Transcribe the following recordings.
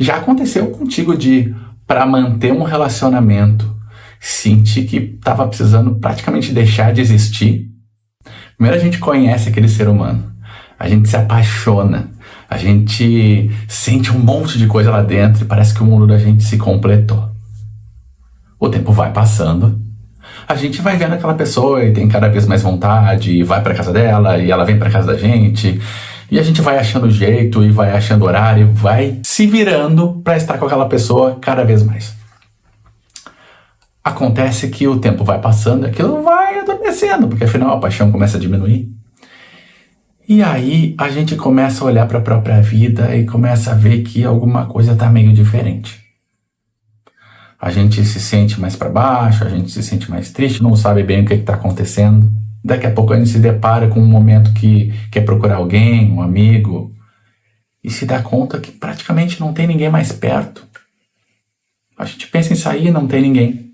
Já aconteceu contigo de, para manter um relacionamento, sentir que estava precisando praticamente deixar de existir? Primeiro a gente conhece aquele ser humano, a gente se apaixona, a gente sente um monte de coisa lá dentro e parece que o mundo da gente se completou. O tempo vai passando, a gente vai vendo aquela pessoa e tem cada vez mais vontade, e vai pra casa dela, e ela vem pra casa da gente, e a gente vai achando jeito, e vai achando horário, e vai se virando pra estar com aquela pessoa cada vez mais. Acontece que o tempo vai passando e aquilo vai adormecendo, porque afinal a paixão começa a diminuir. E aí a gente começa a olhar para a própria vida e começa a ver que alguma coisa está meio diferente. A gente se sente mais para baixo, a gente se sente mais triste, não sabe bem o que está acontecendo. Daqui a pouco a gente se depara com um momento que quer procurar alguém, um amigo, e se dá conta que praticamente não tem ninguém mais perto. A gente pensa em sair e não tem ninguém.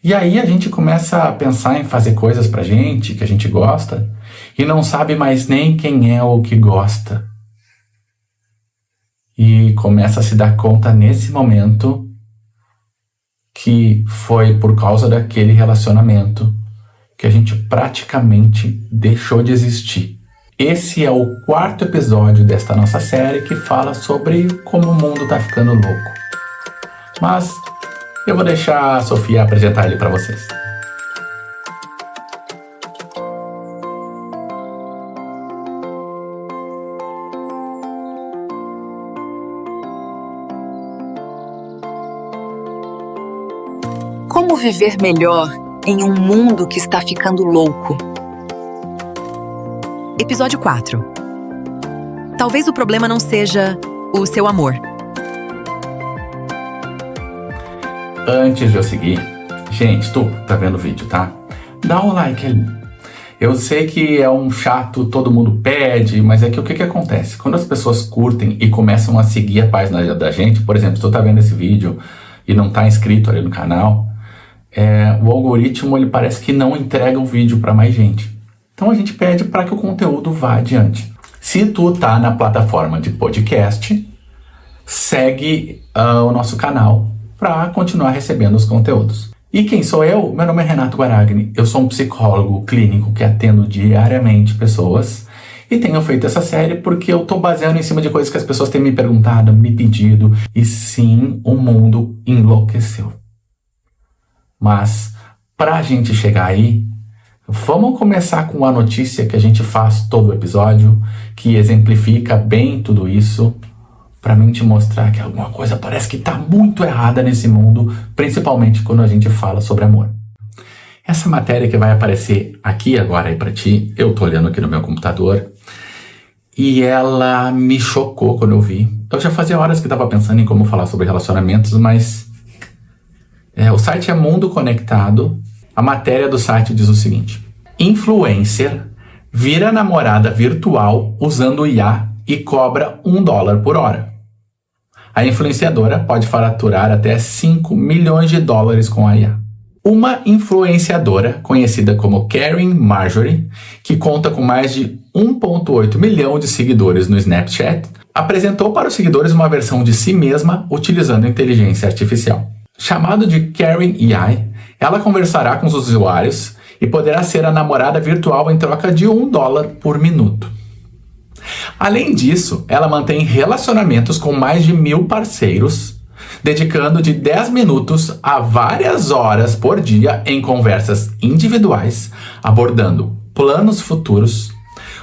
E aí a gente começa a pensar em fazer coisas pra gente, que a gente gosta, e não sabe mais nem quem é o que gosta. E começa a se dar conta nesse momento que foi por causa daquele relacionamento que a gente praticamente deixou de existir. Esse é o 4º episódio desta nossa série que fala sobre como o mundo tá ficando louco. Mas eu vou deixar a Sofia apresentar ele para vocês. Como viver melhor em um mundo que está ficando louco? Episódio 4. Talvez o problema não seja o seu amor. Antes de eu seguir, gente, tu tá vendo o vídeo, tá? Dá um like ali. Eu sei que é um chato, todo mundo pede, mas é que o que acontece? Quando as pessoas curtem e começam a seguir a página da gente, por exemplo, se tu tá vendo esse vídeo e não tá inscrito ali no canal, o algoritmo ele parece que não entrega o vídeo para mais gente. Então a gente pede para que o conteúdo vá adiante. Se tu tá na plataforma de podcast, segue o nosso canal para continuar recebendo os conteúdos. E quem sou eu? Meu nome é Renato Guaragni, eu sou um psicólogo clínico que atendo diariamente pessoas e tenho feito essa série porque eu estou baseando em cima de coisas que as pessoas têm me perguntado, me pedido, e sim, o mundo enlouqueceu. Mas, para a gente chegar aí, vamos começar com a notícia que a gente faz todo o episódio, que exemplifica bem tudo isso, para mim te mostrar que alguma coisa parece que está muito errada nesse mundo, principalmente quando a gente fala sobre amor. Essa matéria que vai aparecer aqui agora aí para ti, eu tô olhando aqui no meu computador, e ela me chocou quando eu vi. Eu já fazia horas que estava pensando em como falar sobre relacionamentos, mas o site é Mundo Conectado. A matéria do site diz o seguinte: influencer vira namorada virtual usando IA e cobra $1 por hora. A influenciadora pode faturar até $5 milhões com a IA. Uma influenciadora, conhecida como Karen Marjorie, que conta com mais de 1,8 milhão de seguidores no Snapchat, apresentou para os seguidores uma versão de si mesma utilizando inteligência artificial. Chamado de Karen AI, ela conversará com os usuários e poderá ser a namorada virtual em troca de $1 por minuto. Além disso, ela mantém relacionamentos com mais de 1.000 parceiros, dedicando de 10 minutos a várias horas por dia em conversas individuais, abordando planos futuros,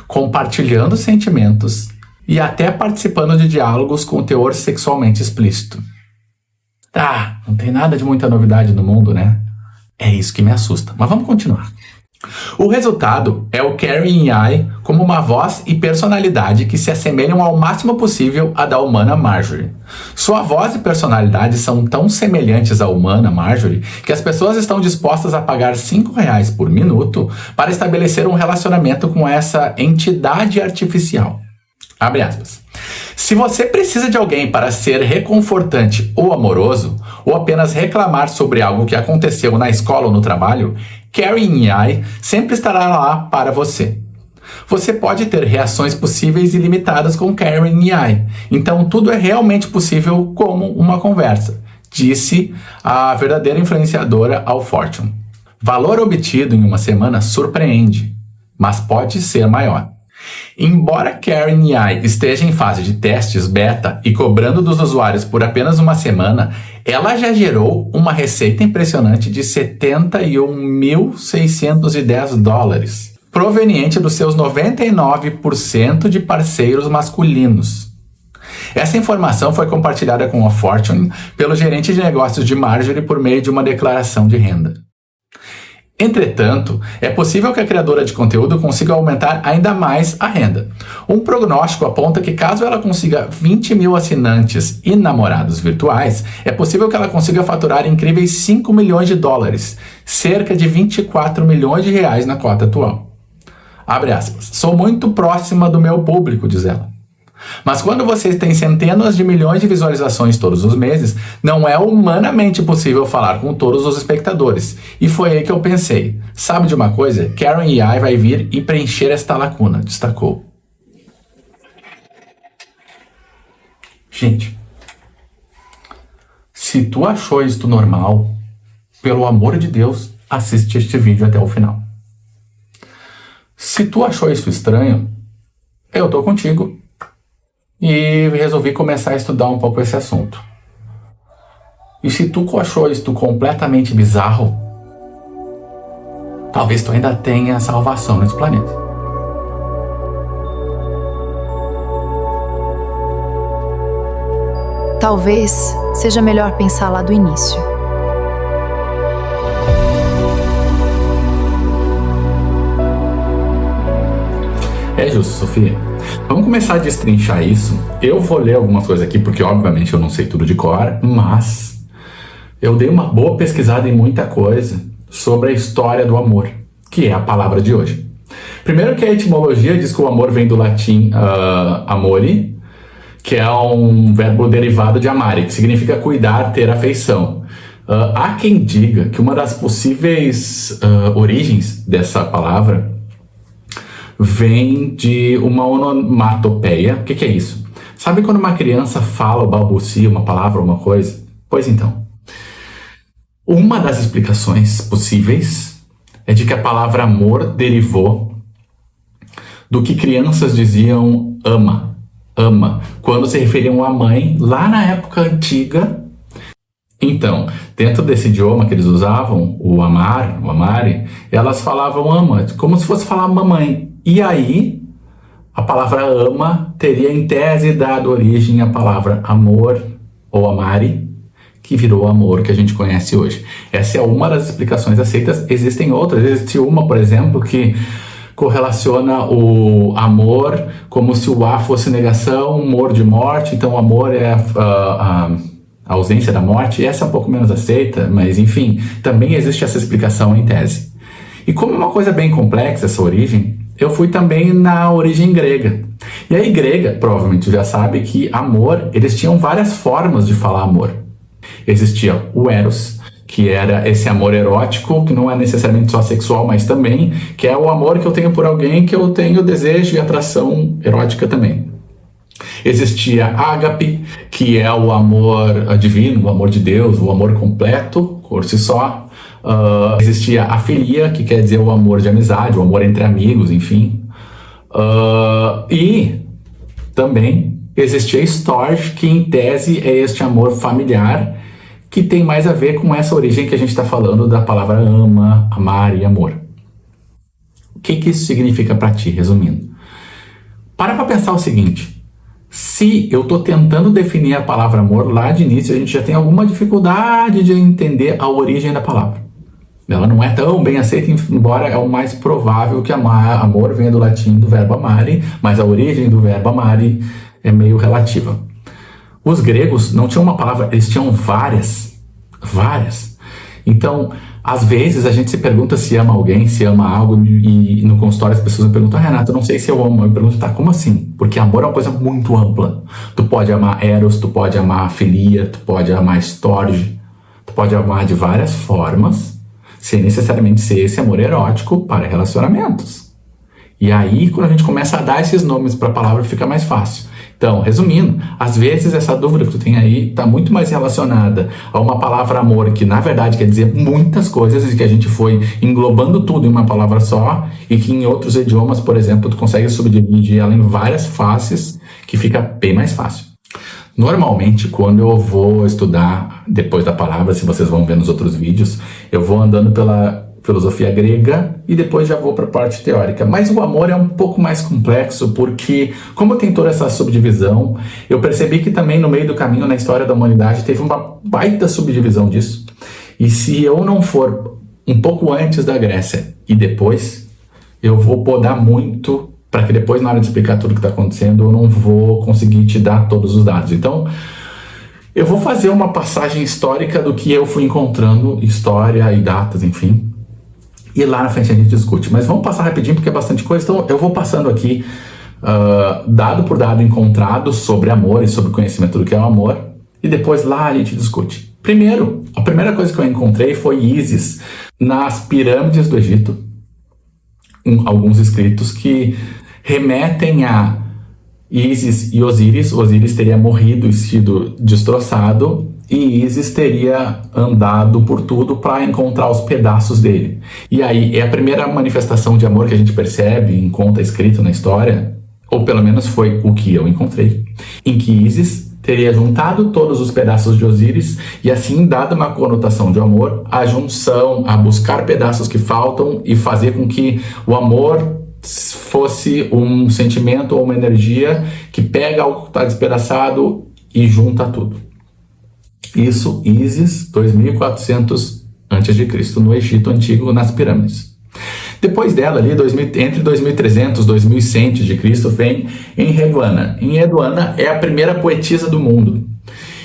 compartilhando sentimentos e até participando de diálogos com teor sexualmente explícito. Tá, não tem nada de muita novidade no mundo, né? É isso que me assusta, mas vamos continuar. O resultado é o Karen AI como uma voz e personalidade que se assemelham ao máximo possível à da humana Marjorie. Sua voz e personalidade são tão semelhantes à humana Marjorie que as pessoas estão dispostas a pagar R$5 por minuto para estabelecer um relacionamento com essa entidade artificial. Abre aspas. Se você precisa de alguém para ser reconfortante ou amoroso, ou apenas reclamar sobre algo que aconteceu na escola ou no trabalho, Karen AI sempre estará lá para você. Você pode ter reações possíveis e limitadas com Karen e I. Então, tudo é realmente possível como uma conversa, disse a verdadeira influenciadora ao Fortune. Valor obtido em uma semana surpreende, mas pode ser maior. Embora Karen e I esteja em fase de testes beta e cobrando dos usuários por apenas uma semana, ela já gerou uma receita impressionante de $71.610, proveniente dos seus 99% de parceiros masculinos. Essa informação foi compartilhada com a Fortune pelo gerente de negócios de Marjorie por meio de uma declaração de renda. Entretanto, é possível que a criadora de conteúdo consiga aumentar ainda mais a renda. Um prognóstico aponta que caso ela consiga 20 mil assinantes e namorados virtuais, é possível que ela consiga faturar incríveis $5 milhões, cerca de 24 milhões de reais na cota atual. Abre aspas. Sou muito próxima do meu público, diz ela. Mas quando vocês têm centenas de milhões de visualizações todos os meses, não é humanamente possível falar com todos os espectadores. E foi aí que eu pensei, sabe de uma coisa? Karen e I vai vir e preencher esta lacuna, destacou. Gente, se tu achou isto normal, pelo amor de Deus, assiste este vídeo até o final. Se tu achou isso estranho, eu tô contigo. E resolvi começar a estudar um pouco esse assunto. E se tu achou isto completamente bizarro, talvez tu ainda tenha salvação nesse planeta. Talvez seja melhor pensar lá do início. É justo, Sofia. Vamos começar a destrinchar isso. Eu vou ler algumas coisas aqui, porque obviamente eu não sei tudo de cor, mas eu dei uma boa pesquisada em muita coisa sobre a história do amor, que é a palavra de hoje. Primeiro que a etimologia diz que o amor vem do latim amore, que é um verbo derivado de amare, que significa cuidar, ter afeição. Há quem diga que uma das possíveis origens dessa palavra vem de uma onomatopeia. O que é isso? Sabe quando uma criança fala ou balbucia uma palavra ou uma coisa? Pois então, uma das explicações possíveis é de que a palavra amor derivou do que crianças diziam ama, quando se referiam à mãe lá na época antiga. Então, dentro desse idioma que eles usavam, o amare, elas falavam ama, como se fosse falar mamãe. E aí, a palavra ama teria em tese dado origem à palavra amor ou amare, que virou o amor que a gente conhece hoje. Essa é uma das explicações aceitas. Existem outras. Existe uma, por exemplo, que correlaciona o amor como se o A fosse negação, amor de morte. Então, o amor é a ausência da morte. Essa é um pouco menos aceita, mas enfim, também existe essa explicação em tese. E como é uma coisa bem complexa essa origem, eu fui também na origem grega. E aí grega, provavelmente já sabe que amor, eles tinham várias formas de falar amor. Existia o eros, que era esse amor erótico, que não é necessariamente só sexual, mas também, que é o amor que eu tenho por alguém, que eu tenho desejo e atração erótica também. Existia ágape, que é o amor divino, o amor de Deus, o amor completo, por si só. Existia a filia, que quer dizer o amor de amizade, o amor entre amigos, enfim. E também existia storge, que em tese é este amor familiar, que tem mais a ver com essa origem que a gente está falando da palavra ama, amar e amor. O que isso significa para ti, resumindo? Para pensar o seguinte: se eu estou tentando definir a palavra amor lá de início, a gente já tem alguma dificuldade de entender a origem da palavra. Ela não é tão bem aceita, embora é o mais provável que amor venha do latim do verbo amare, mas a origem do verbo amare é meio relativa. Os gregos não tinham uma palavra, eles tinham várias. Então, às vezes a gente se pergunta se ama alguém, se ama algo, e no consultório as pessoas me perguntam: Renato, eu não sei se eu amo. Eu pergunto: tá, como assim? Porque amor é uma coisa muito ampla. Tu pode amar eros, tu pode amar filia, tu pode amar storge, tu pode amar de várias formas, sem necessariamente ser esse amor erótico para relacionamentos. E aí, quando a gente começa a dar esses nomes para a palavra, fica mais fácil. Então, resumindo, às vezes essa dúvida que tu tem aí está muito mais relacionada a uma palavra amor, que na verdade quer dizer muitas coisas e que a gente foi englobando tudo em uma palavra só, e que em outros idiomas, por exemplo, tu consegue subdividir ela em várias faces, que fica bem mais fácil. Normalmente, quando eu vou estudar depois da palavra, se vocês vão ver nos outros vídeos, eu vou andando pela filosofia grega e depois já vou para a parte teórica. Mas o amor é um pouco mais complexo porque, como tem toda essa subdivisão, eu percebi que também no meio do caminho, na história da humanidade, teve uma baita subdivisão disso. E se eu não for um pouco antes da Grécia e depois, eu vou podar muito para que depois, na hora de explicar tudo o que está acontecendo, eu não vou conseguir te dar todos os dados. Então, eu vou fazer uma passagem histórica do que eu fui encontrando, história e datas, enfim. E lá na frente a gente discute. Mas vamos passar rapidinho porque é bastante coisa. Então eu vou passando aqui, dado por dado encontrado sobre amor e sobre conhecimento do que é o amor. E depois lá a gente discute. Primeiro, a primeira coisa que eu encontrei foi Ísis nas pirâmides do Egito. Alguns escritos que remetem a Ísis e Osíris. Osíris teria morrido e sido destroçado, e Ísis teria andado por tudo para encontrar os pedaços dele. E aí é a primeira manifestação de amor que a gente percebe, encontra escrito na história, ou pelo menos foi o que eu encontrei, em que Ísis teria juntado todos os pedaços de Osíris e assim dado uma conotação de amor à junção, a buscar pedaços que faltam e fazer com que o amor fosse um sentimento ou uma energia que pega algo que está despedaçado e junta tudo. Isso, Ísis, 2400 a.C., no Egito Antigo, nas pirâmides. Depois dela, ali, entre 2300 e 2100 a.C., vem Enheduanna. Enheduanna é a primeira poetisa do mundo.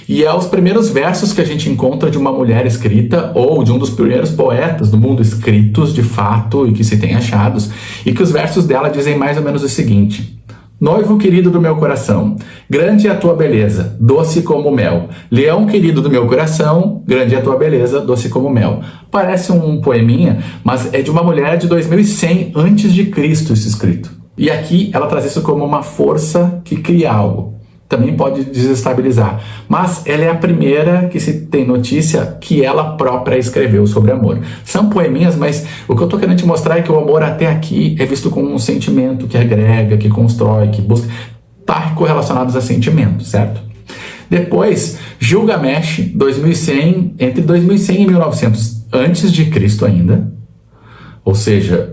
E é os primeiros versos que a gente encontra de uma mulher escrita, ou de um dos primeiros poetas do mundo escritos, de fato, e que se tem achados, e que os versos dela dizem mais ou menos o seguinte: noivo querido do meu coração, grande é a tua beleza, doce como mel. Leão querido do meu coração, grande é a tua beleza, doce como mel. Parece um poeminha, mas é de uma mulher de 2100 a.C. esse escrito. E aqui ela traz isso como uma força que cria algo. Também pode desestabilizar. Mas ela é a primeira que se tem notícia que ela própria escreveu sobre amor. São poeminhas, mas o que eu estou querendo te mostrar é que o amor até aqui é visto como um sentimento que agrega, que constrói, que busca. Está correlacionados a sentimento, certo? Depois, Gilgamesh, 2100, entre 2100 e 1900 antes de Cristo ainda, ou seja,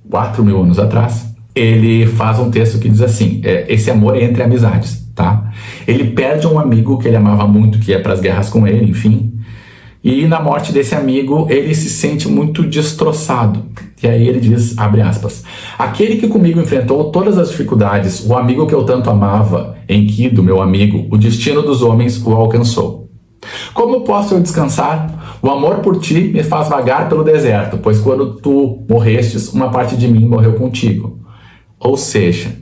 4.000 anos atrás, ele faz um texto que diz assim: esse amor é entre amizades, tá? Ele perde um amigo que ele amava muito, que ia para as guerras com ele, enfim. E na morte desse amigo, ele se sente muito destroçado. E aí ele diz, abre aspas: aquele que comigo enfrentou todas as dificuldades, o amigo que eu tanto amava, em que, do meu amigo, o destino dos homens o alcançou. Como posso eu descansar? O amor por ti me faz vagar pelo deserto, pois quando tu morrestes, uma parte de mim morreu contigo. Ou seja,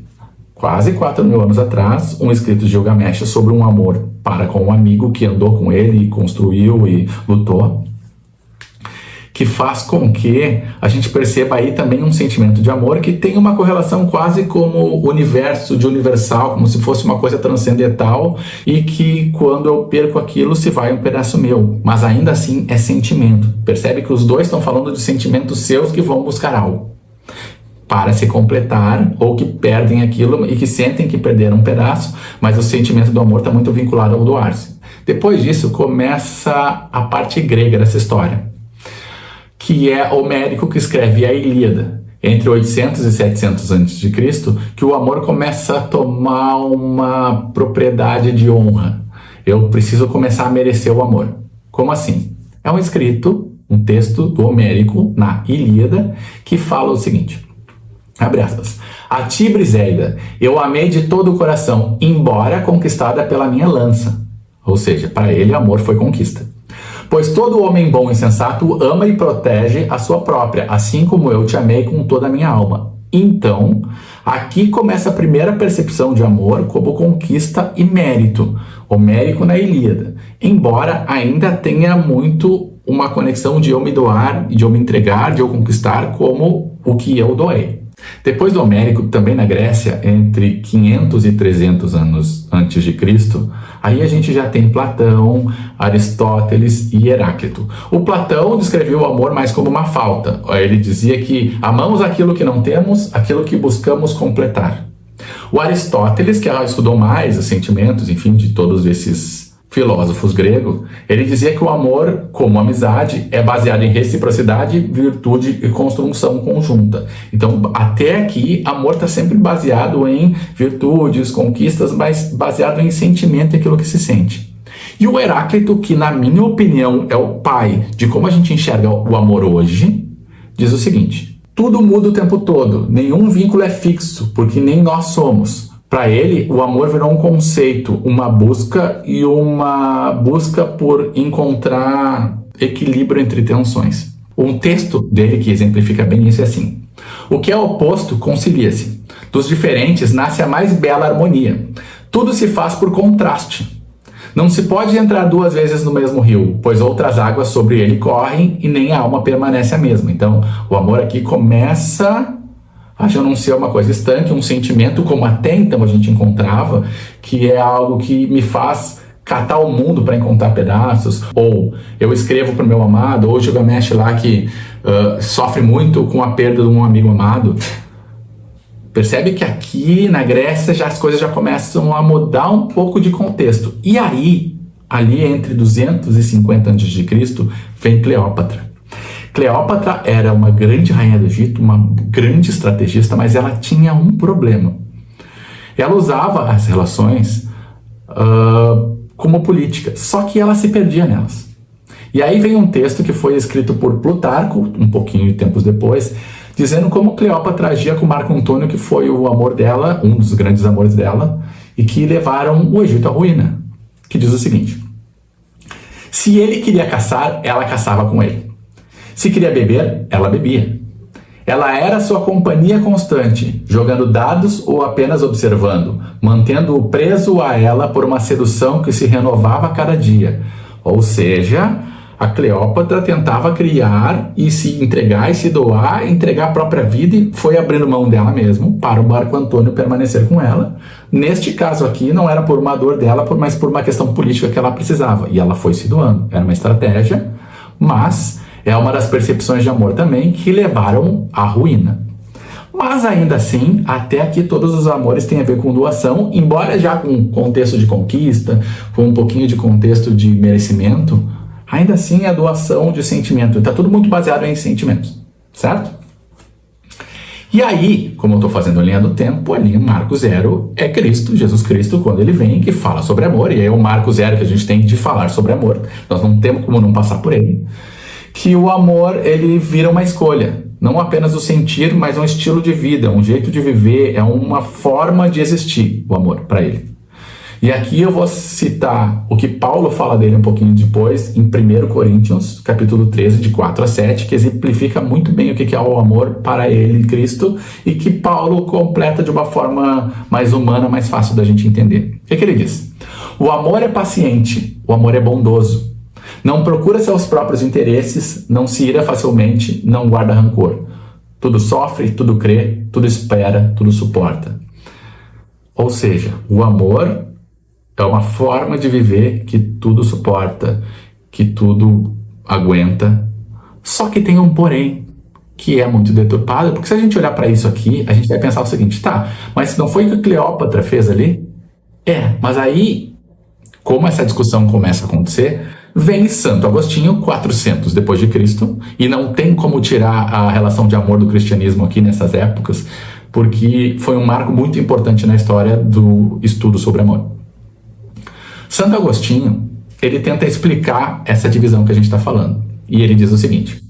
quase 4.000 anos atrás, um escrito de Gilgamesh sobre um amor para com um amigo que andou com ele e construiu e lutou, que faz com que a gente perceba aí também um sentimento de amor que tem uma correlação quase como universo de universal, como se fosse uma coisa transcendental, e que quando eu perco aquilo se vai um pedaço meu, mas ainda assim é sentimento. Percebe que os dois estão falando de sentimentos seus que vão buscar algo para se completar, ou que perdem aquilo e que sentem que perderam um pedaço, mas o sentimento do amor está muito vinculado ao doar-se. Depois disso começa a parte grega dessa história, que é Homérico que escreve a Ilíada, entre 800 e 700 a.C., que o amor começa a tomar uma propriedade de honra. Eu preciso começar a merecer o amor. Como assim? É um escrito, um texto do Homérico, na Ilíada, que fala o seguinte: abre aspas: a ti, Briséida, eu amei de todo o coração, embora conquistada pela minha lança. Ou seja, para ele, amor foi conquista. Pois todo homem bom e sensato ama e protege a sua própria, assim como eu te amei com toda a minha alma. Então, aqui começa a primeira percepção de amor como conquista e mérito. Homérico na Ilíada. Embora ainda tenha muito uma conexão de eu me doar, de eu me entregar, de eu conquistar como o que eu doei. Depois do Homérico, também na Grécia, entre 500 e 300 anos antes de Cristo, aí a gente já tem Platão, Aristóteles e Heráclito. O Platão descreveu o amor mais como uma falta. Ele dizia que amamos aquilo que não temos, aquilo que buscamos completar. O Aristóteles, que estudou mais os sentimentos, enfim, de todos esses filósofos gregos, ele dizia que o amor, como amizade, é baseado em reciprocidade, virtude e construção conjunta. Então, até aqui, amor está sempre baseado em virtudes, conquistas, mas baseado em sentimento e aquilo que se sente. E o Heráclito, que na minha opinião é o pai de como a gente enxerga o amor hoje, diz o seguinte: tudo muda o tempo todo, nenhum vínculo é fixo, porque nem nós somos. Para ele, o amor virou um conceito, uma busca por encontrar equilíbrio entre tensões. Um texto dele que exemplifica bem isso é assim: o que é oposto concilia-se. Dos diferentes nasce a mais bela harmonia. Tudo se faz por contraste. Não se pode entrar duas vezes no mesmo rio, pois outras águas sobre ele correm e nem a alma permanece a mesma. Então, o amor aqui começa a já não ser uma coisa estanque, um sentimento como até então a gente encontrava, que é algo que me faz catar o mundo para encontrar pedaços, ou eu escrevo para o meu amado, ou o Gilgamesh lá que sofre muito com a perda de um amigo amado. Percebe que aqui na Grécia as coisas já começam a mudar um pouco de contexto. E aí, ali entre 250 a.C., vem Cleópatra. Cleópatra era uma grande rainha do Egito, uma grande estrategista, mas ela tinha um problema. Ela usava as relações como política, só que ela se perdia nelas. E aí vem um texto que foi escrito por Plutarco, um pouquinho de tempos depois, dizendo como Cleópatra agia com Marco Antônio, que foi o amor dela, um dos grandes amores dela, e que levaram o Egito à ruína. Que diz o seguinte: se ele queria caçar, ela caçava com ele. Se queria beber, ela bebia. Ela era sua companhia constante, jogando dados ou apenas observando, mantendo-o preso a ela por uma sedução que se renovava a cada dia. Ou seja, a Cleópatra tentava criar e se entregar e se doar, entregar a própria vida, e foi abrindo mão dela mesmo para o Marco Antônio permanecer com ela. Neste caso aqui, não era por uma dor dela, mas por uma questão política que ela precisava. E ela foi se doando. Era uma estratégia, mas é uma das percepções de amor também que levaram à ruína. Mas ainda assim, até aqui todos os amores têm a ver com doação, embora já com contexto de conquista, com um pouquinho de contexto de merecimento, ainda assim é doação de sentimento. Está tudo muito baseado em sentimentos, certo? E aí, como eu estou fazendo a linha do tempo, ali em Marco Zero é Cristo, Jesus Cristo, quando ele vem, que fala sobre amor, e aí é o Marco Zero que a gente tem de falar sobre amor. Nós não temos como não passar por ele. Que o amor, ele vira uma escolha, não apenas o sentir, mas um estilo de vida, um jeito de viver, é uma forma de existir, o amor, para ele. E aqui eu vou citar o que Paulo fala dele um pouquinho depois, em 1 Coríntios, capítulo 13, de 4 a 7, que exemplifica muito bem o que é o amor para ele, Cristo, e que Paulo completa de uma forma mais humana, mais fácil da gente entender. O que ele diz? O amor é paciente, o amor é bondoso. Não procura seus próprios interesses, não se ira facilmente, não guarda rancor. Tudo sofre, tudo crê, tudo espera, tudo suporta. Ou seja, o amor é uma forma de viver que tudo suporta, que tudo aguenta. Só que tem um porém, que é muito deturpado, porque se a gente olhar para isso aqui, a gente vai pensar o seguinte: tá, mas não foi o que Cleópatra fez ali? Mas aí, como essa discussão começa a acontecer, vem Santo Agostinho, 400 depois de Cristo, e não tem como tirar a relação de amor do cristianismo aqui nessas épocas, porque foi um marco muito importante na história do estudo sobre amor. Santo Agostinho, ele tenta explicar essa divisão que a gente está falando, e ele diz o seguinte: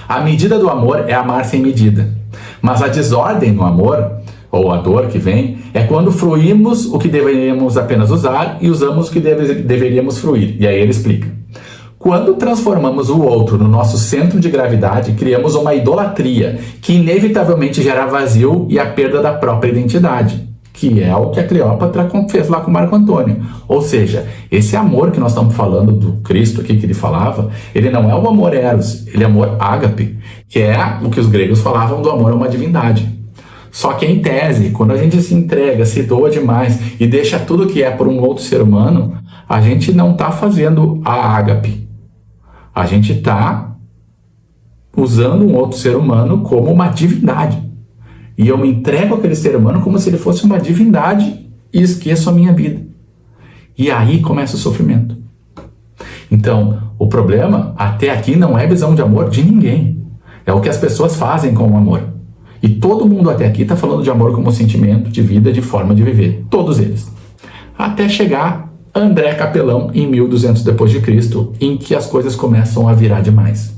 a medida do amor é amar sem medida, mas a desordem no amor, ou a dor que vem, é quando fruímos o que deveríamos apenas usar e usamos o que deveríamos fruir. E aí ele explica: quando transformamos o outro no nosso centro de gravidade, criamos uma idolatria que inevitavelmente gera vazio e a perda da própria identidade, que é o que a Cleópatra fez lá com Marco Antônio. Ou seja, esse amor que nós estamos falando do Cristo aqui, que ele falava, ele não é o amor eros, ele é amor ágape, que é o que os gregos falavam do amor a uma divindade. Só que em tese, quando a gente se entrega, se doa demais e deixa tudo que é por um outro ser humano, a gente não está fazendo a ágape. A gente está usando um outro ser humano como uma divindade. E eu me entrego àquele ser humano como se ele fosse uma divindade e esqueço a minha vida. E aí começa o sofrimento. Então, o problema até aqui não é visão de amor de ninguém. É o que as pessoas fazem com o amor. E todo mundo até aqui está falando de amor como sentimento, de vida, de forma de viver. Todos eles. Até chegar André Capelão em 1200 depois de Cristo, em que as coisas começam a virar demais.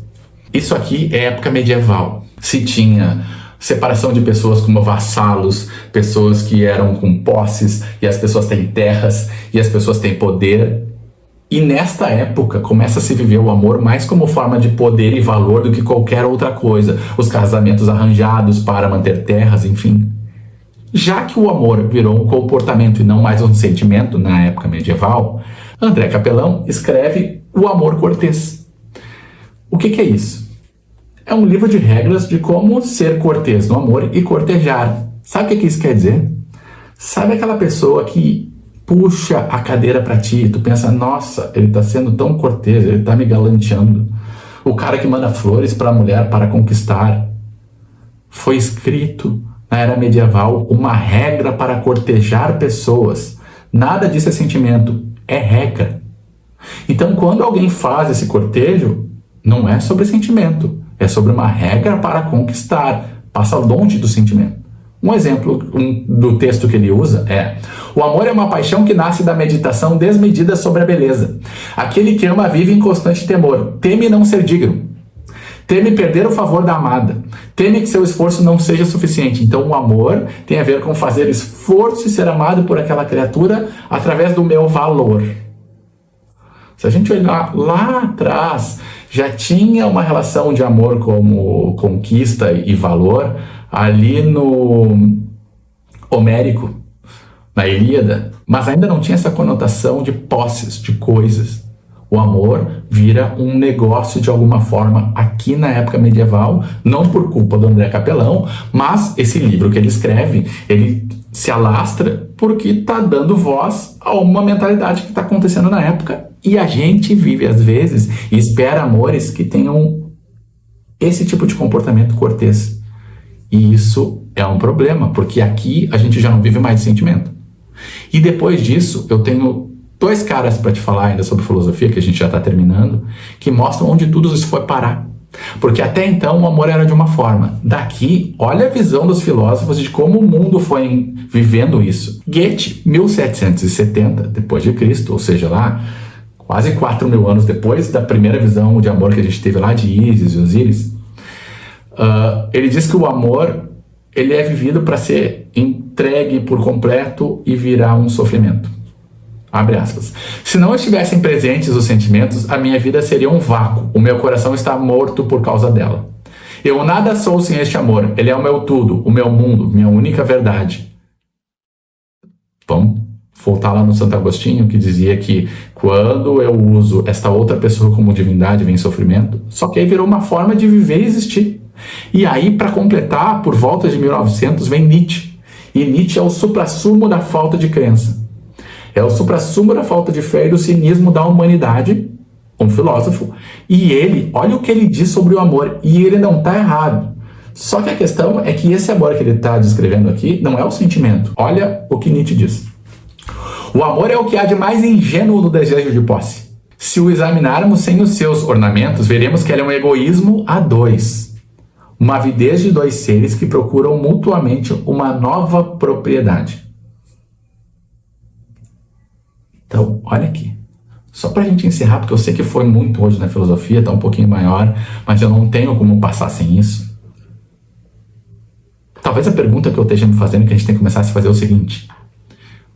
Isso aqui é época medieval. Se tinha separação de pessoas como vassalos, pessoas que eram com posses, e as pessoas têm terras, e as pessoas têm poder. E nesta época começa a se viver o amor mais como forma de poder e valor do que qualquer outra coisa. Os casamentos arranjados para manter terras, enfim. Já que o amor virou um comportamento e não mais um sentimento na época medieval, André Capelão escreve O Amor Cortês. O que é isso? É um livro de regras de como ser cortês no amor e cortejar. Sabe o que isso quer dizer? Sabe aquela pessoa que puxa a cadeira para ti e tu pensa, nossa, ele tá sendo tão cortês, ele tá me galanteando. O cara que manda flores para a mulher para conquistar. Foi escrito na era medieval uma regra para cortejar pessoas. Nada disso é sentimento, é regra. Então, quando alguém faz esse cortejo, não é sobre sentimento, é sobre uma regra para conquistar, passa longe do sentimento. Um exemplo do texto que ele usa é: o amor é uma paixão que nasce da meditação desmedida sobre a beleza. Aquele que ama vive em constante temor, teme não ser digno, teme perder o favor da amada, teme que seu esforço não seja suficiente. Então o amor tem a ver com fazer esforço e ser amado por aquela criatura através do meu valor. Se a gente olhar lá atrás, já tinha uma relação de amor como conquista e valor ali no Homérico, na Ilíada, mas ainda não tinha essa conotação de posses, de coisas. O amor vira um negócio de alguma forma aqui na época medieval, não por culpa do André Capelão, mas esse livro que ele escreve, ele se alastra porque está dando voz a uma mentalidade que está acontecendo na época, e a gente vive às vezes e espera amores que tenham esse tipo de comportamento cortês. E isso é um problema, porque aqui a gente já não vive mais de sentimento. E depois disso, eu tenho 2 caras para te falar ainda sobre filosofia, que a gente já está terminando, que mostram onde tudo isso foi parar. Porque até então o amor era de uma forma. Daqui, olha a visão dos filósofos de como o mundo foi vivendo isso. Goethe, 1770 depois de Cristo, ou seja, lá quase 4.000 anos depois da primeira visão de amor que a gente teve lá de Ísis e Osíris, ele diz que o amor ele é vivido para ser entregue por completo e virar um sofrimento. Abre aspas. Se não estivessem presentes os sentimentos, a minha vida seria um vácuo. O meu coração está morto por causa dela. Eu nada sou sem este amor. Ele é o meu tudo, o meu mundo, minha única verdade. Vamos voltar lá no Santo Agostinho, que dizia que quando eu uso esta outra pessoa como divindade, vem sofrimento. Só que aí virou uma forma de viver e existir. E aí, para completar, por volta de 1900, vem Nietzsche. E Nietzsche é o suprassumo da falta de crença. É o suprassumo da falta de fé e do cinismo da humanidade, um filósofo. E ele, olha o que ele diz sobre o amor, e ele não está errado. Só que a questão é que esse amor que ele está descrevendo aqui não é o sentimento. Olha o que Nietzsche diz. O amor é o que há de mais ingênuo no desejo de posse. Se o examinarmos sem os seus ornamentos, veremos que ele é um egoísmo a 2. Uma avidez de 2 seres que procuram mutuamente uma nova propriedade. Então, olha aqui. Só para a gente encerrar, porque eu sei que foi muito hoje na filosofia, está um pouquinho maior, mas eu não tenho como passar sem isso. Talvez a pergunta que eu esteja me fazendo, que a gente tem que começar a se fazer é o seguinte: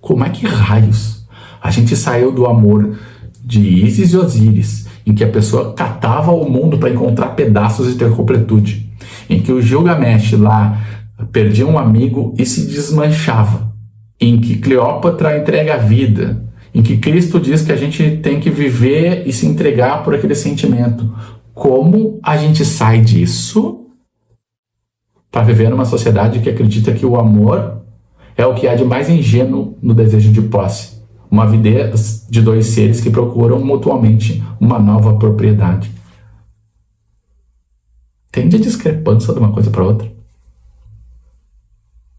como é que raios a gente saiu do amor de Ísis e Osíris, em que a pessoa catava o mundo para encontrar pedaços e ter completude, em que o Gilgamesh lá perdia um amigo e se desmanchava, em que Cleópatra entrega a vida, em que Cristo diz que a gente tem que viver e se entregar por aquele sentimento. Como a gente sai disso para viver numa sociedade que acredita que o amor é o que há de mais ingênuo no desejo de posse, uma avidez de dois seres que procuram mutuamente uma nova propriedade. Entende a discrepância de uma coisa para outra?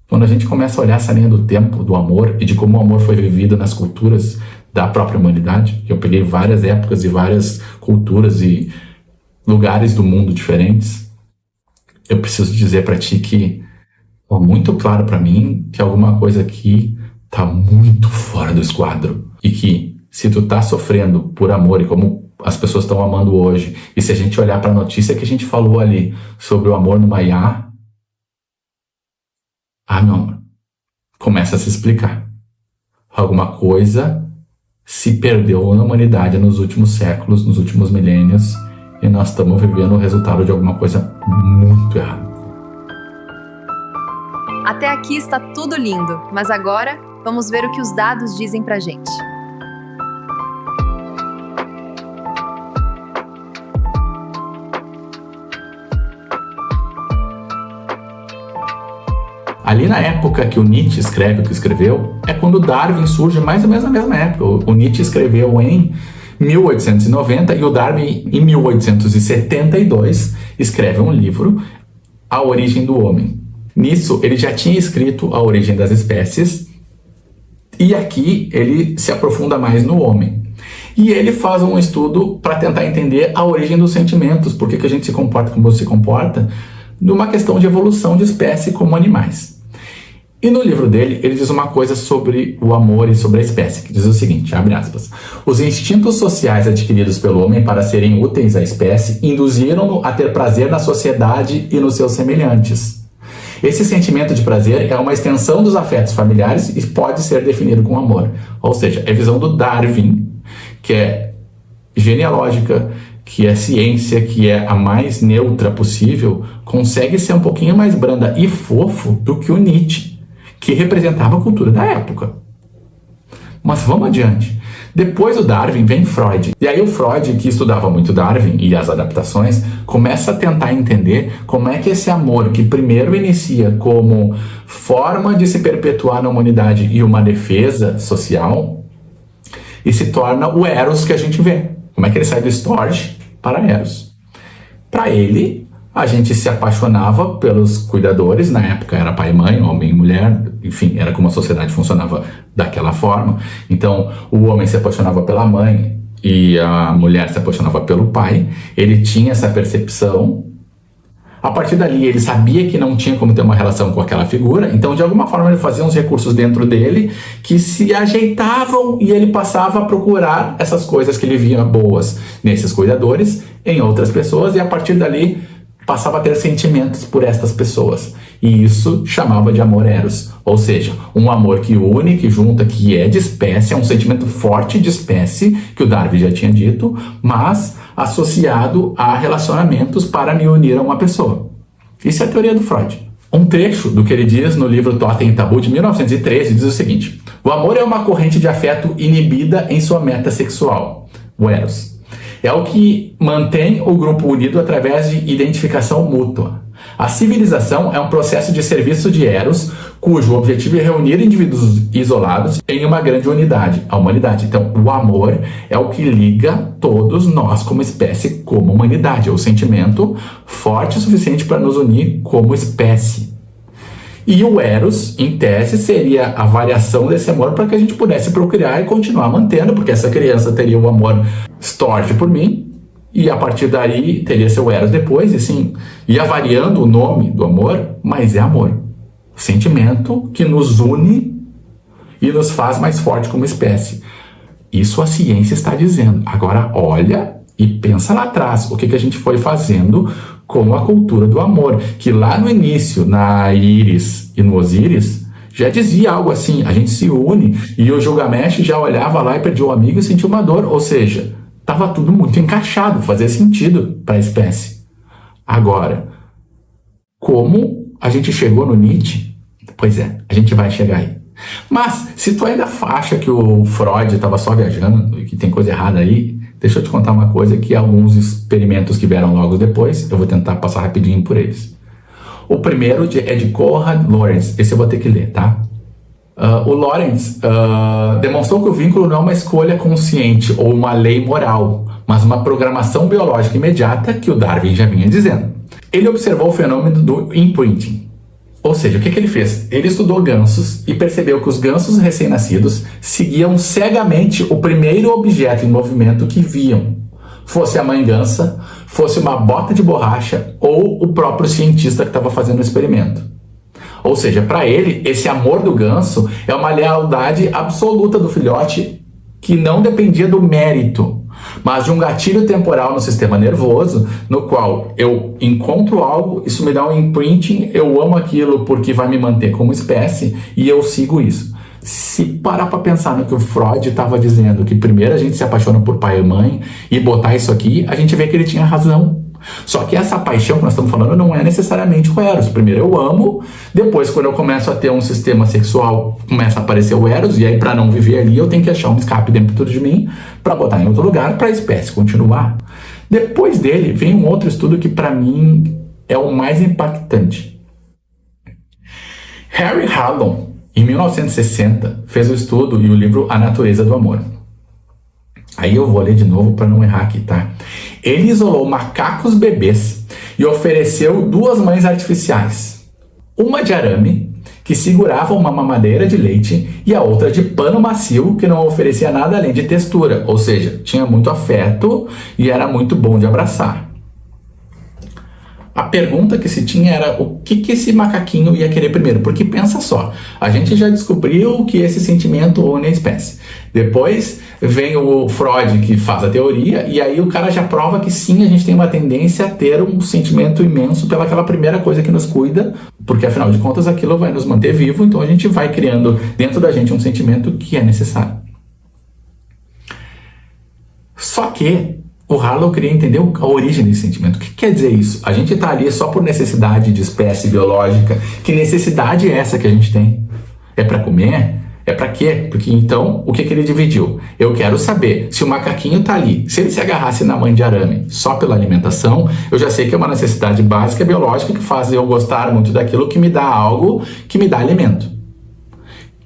Quando a gente começa a olhar essa linha do tempo, do amor e de como o amor foi vivido nas culturas da própria humanidade, eu peguei várias épocas e várias culturas e lugares do mundo diferentes, eu preciso dizer para ti que é muito claro para mim que alguma coisa aqui tá muito fora do esquadro e que se tu tá sofrendo por amor e como as pessoas estão amando hoje, e se a gente olhar para a notícia que a gente falou ali sobre o amor no Maiá, meu amor, começa a se explicar. Alguma coisa se perdeu na humanidade nos últimos séculos, nos últimos milênios, e nós estamos vivendo o resultado de alguma coisa muito errada. Até aqui está tudo lindo, mas agora vamos ver o que os dados dizem pra gente. Ali na época que o Nietzsche escreve o que escreveu, é quando Darwin surge mais ou menos na mesma época. O Nietzsche escreveu em 1890 e o Darwin, em 1872, escreve um livro, A Origem do Homem. Nisso, ele já tinha escrito A Origem das Espécies e aqui ele se aprofunda mais no homem. E ele faz um estudo para tentar entender a origem dos sentimentos, por que a gente se comporta como se comporta, numa questão de evolução de espécie como animais. E no livro dele, ele diz uma coisa sobre o amor e sobre a espécie, que diz o seguinte, abre aspas, os instintos sociais adquiridos pelo homem para serem úteis à espécie induziram-no a ter prazer na sociedade e nos seus semelhantes. Esse sentimento de prazer é uma extensão dos afetos familiares e pode ser definido com amor. Ou seja, é a visão do Darwin, que é genealógica, que é ciência, que é a mais neutra possível, consegue ser um pouquinho mais branda e fofo do que o Nietzsche, que representava a cultura da época. Mas vamos adiante. Depois do Darwin vem Freud. E aí o Freud, que estudava muito Darwin e as adaptações, começa a tentar entender como é que esse amor, que primeiro inicia como forma de se perpetuar na humanidade e uma defesa social, e se torna o Eros que a gente vê. Como é que ele sai do Storge para Eros? Para ele, a gente se apaixonava pelos cuidadores, na época era pai e mãe, homem e mulher, enfim, era como a sociedade funcionava daquela forma. Então, o homem se apaixonava pela mãe e a mulher se apaixonava pelo pai. Ele tinha essa percepção. A partir dali, ele sabia que não tinha como ter uma relação com aquela figura, então, de alguma forma, ele fazia uns recursos dentro dele que se ajeitavam e ele passava a procurar essas coisas que ele via boas nesses cuidadores, em outras pessoas, e a partir dali passava a ter sentimentos por estas pessoas. E isso chamava de amor eros. Ou seja, um amor que une, que junta, que é de espécie, é um sentimento forte de espécie, que o Darwin já tinha dito, mas associado a relacionamentos para me unir a uma pessoa. Isso é a teoria do Freud. Um trecho do que ele diz no livro Totem e Tabu, de 1913, diz o seguinte: o amor é uma corrente de afeto inibida em sua meta sexual, o eros. É o que mantém o grupo unido através de identificação mútua. A civilização é um processo de serviço de Eros, cujo objetivo é reunir indivíduos isolados em uma grande unidade, a humanidade. Então, o amor é o que liga todos nós como espécie, como humanidade. É o sentimento forte o suficiente para nos unir como espécie. E o Eros, em tese, seria a variação desse amor para que a gente pudesse procriar e continuar mantendo, porque essa criança teria o amor Storge por mim, e a partir daí teria seu Eros depois, e sim, ia variando o nome do amor, mas é amor. Sentimento que nos une e nos faz mais forte como espécie. Isso a ciência está dizendo. Agora olha e pensa lá atrás, o que a gente foi fazendo com a cultura do amor, que lá no início, na Íris e no Osíris, já dizia algo assim, a gente se une, e o Gilgamesh já olhava lá e perdia o amigo e sentia uma dor, ou seja, estava tudo muito encaixado, fazia sentido para a espécie. Agora, como a gente chegou no Nietzsche? Pois é, a gente vai chegar aí. Mas, se tu ainda acha que o Freud estava só viajando e que tem coisa errada aí, deixa eu te contar uma coisa que alguns experimentos que vieram logo depois, eu vou tentar passar rapidinho por eles. O primeiro é de Conrad Lorenz, esse eu vou ter que ler, tá? O Lorenz demonstrou que o vínculo não é uma escolha consciente ou uma lei moral, mas uma programação biológica imediata que o Darwin já vinha dizendo. Ele observou o fenômeno do imprinting. Ou seja, o que ele fez? Ele estudou gansos e percebeu que os gansos recém-nascidos seguiam cegamente o primeiro objeto em movimento que viam. Fosse a mãe gansa, fosse uma bota de borracha ou o próprio cientista que estava fazendo o experimento. Ou seja, para ele, esse amor do ganso é uma lealdade absoluta do filhote que não dependia do mérito, mas de um gatilho temporal no sistema nervoso, no qual eu encontro algo, isso me dá um imprinting, eu amo aquilo porque vai me manter como espécie e eu sigo isso. Se parar para pensar no que o Freud estava dizendo, que primeiro a gente se apaixona por pai e mãe, e botar isso aqui, a gente vê que ele tinha razão. Só que essa paixão que nós estamos falando não é necessariamente o Eros. Primeiro eu amo, depois quando eu começo a ter um sistema sexual, começa a aparecer o Eros, e aí para não viver ali eu tenho que achar um escape dentro de mim para botar em outro lugar para a espécie continuar. Depois dele vem um outro estudo que para mim é o mais impactante. Harry Harlow, em 1960, fez o estudo e o livro A Natureza do Amor. Aí eu vou ler de novo para não errar aqui, tá? Ele isolou macacos bebês e ofereceu 2 mães artificiais. Uma de arame, que segurava uma mamadeira de leite, e a outra de pano macio, que não oferecia nada além de textura. Ou seja, tinha muito afeto e era muito bom de abraçar. A pergunta que se tinha era o que esse macaquinho ia querer primeiro. Porque pensa só, a gente já descobriu que esse sentimento une a espécie. Depois vem o Freud que faz a teoria e aí o cara já prova que sim, a gente tem uma tendência a ter um sentimento imenso pelaquela primeira coisa que nos cuida, porque afinal de contas aquilo vai nos manter vivo, então a gente vai criando dentro da gente um sentimento que é necessário. Só que o Harlow queria entender a origem desse sentimento. O que quer dizer isso? A gente está ali só por necessidade de espécie biológica. Que necessidade é essa que a gente tem? É para comer? É para quê? Porque então, o que ele dividiu? Eu quero saber se o macaquinho está ali. Se ele se agarrasse na mãe de arame só pela alimentação, eu já sei que é uma necessidade básica biológica que faz eu gostar muito daquilo que me dá algo que me dá alimento.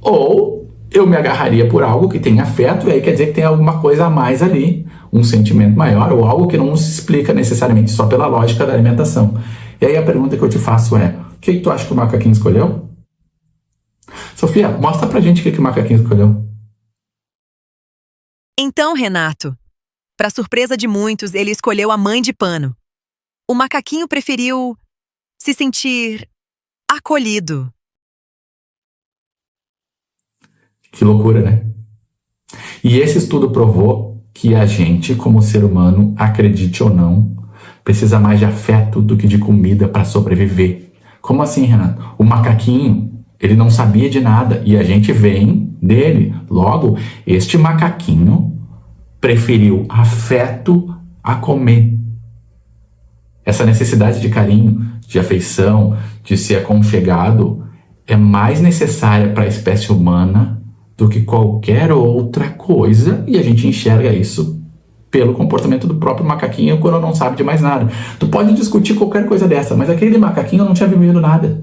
Ou eu me agarraria por algo que tem afeto, e aí quer dizer que tem alguma coisa a mais ali, um sentimento maior, ou algo que não se explica necessariamente só pela lógica da alimentação. E aí a pergunta que eu te faço é, o que tu acha que o macaquinho escolheu? Sofia, mostra pra gente o que o macaquinho escolheu. Então, Renato, para surpresa de muitos, ele escolheu a mãe de pano. O macaquinho preferiu se sentir acolhido. Que loucura, né? E esse estudo provou que a gente, como ser humano, acredite ou não, precisa mais de afeto do que de comida para sobreviver. Como assim, Renato? O macaquinho, ele não sabia de nada e a gente vem dele. Logo, este macaquinho preferiu afeto a comer. Essa necessidade de carinho, de afeição, de ser aconchegado, é mais necessária para a espécie humana do que qualquer outra coisa, e a gente enxerga isso pelo comportamento do próprio macaquinho quando não sabe de mais nada. Tu pode discutir qualquer coisa dessa, mas aquele macaquinho não tinha vivido nada.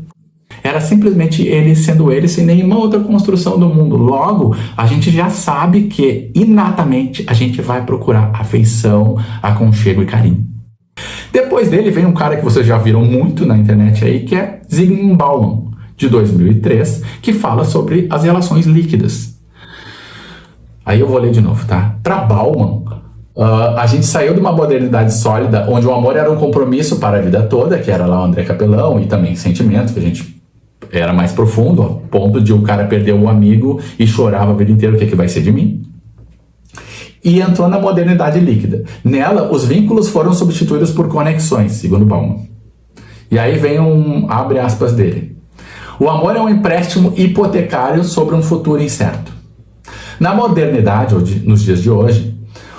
Era simplesmente ele sendo ele, sem nenhuma outra construção do mundo. Logo, a gente já sabe que, inatamente, a gente vai procurar afeição, aconchego e carinho. Depois dele vem um cara que vocês já viram muito na internet aí, que é Zygmunt Bauman, de 2003, que fala sobre as relações líquidas. Aí eu vou ler de novo, tá? Para Bauman, a gente saiu de uma modernidade sólida, onde o amor era um compromisso para a vida toda, que era lá o André Capelão, e também sentimentos, que a gente era mais profundo, ao ponto de o cara perder um amigo e chorava a vida inteira, o que vai ser de mim? E entrou na modernidade líquida. Nela, os vínculos foram substituídos por conexões, segundo Bauman. E aí vem abre aspas dele. O amor é um empréstimo hipotecário sobre um futuro incerto. Na modernidade, ou nos dias de hoje,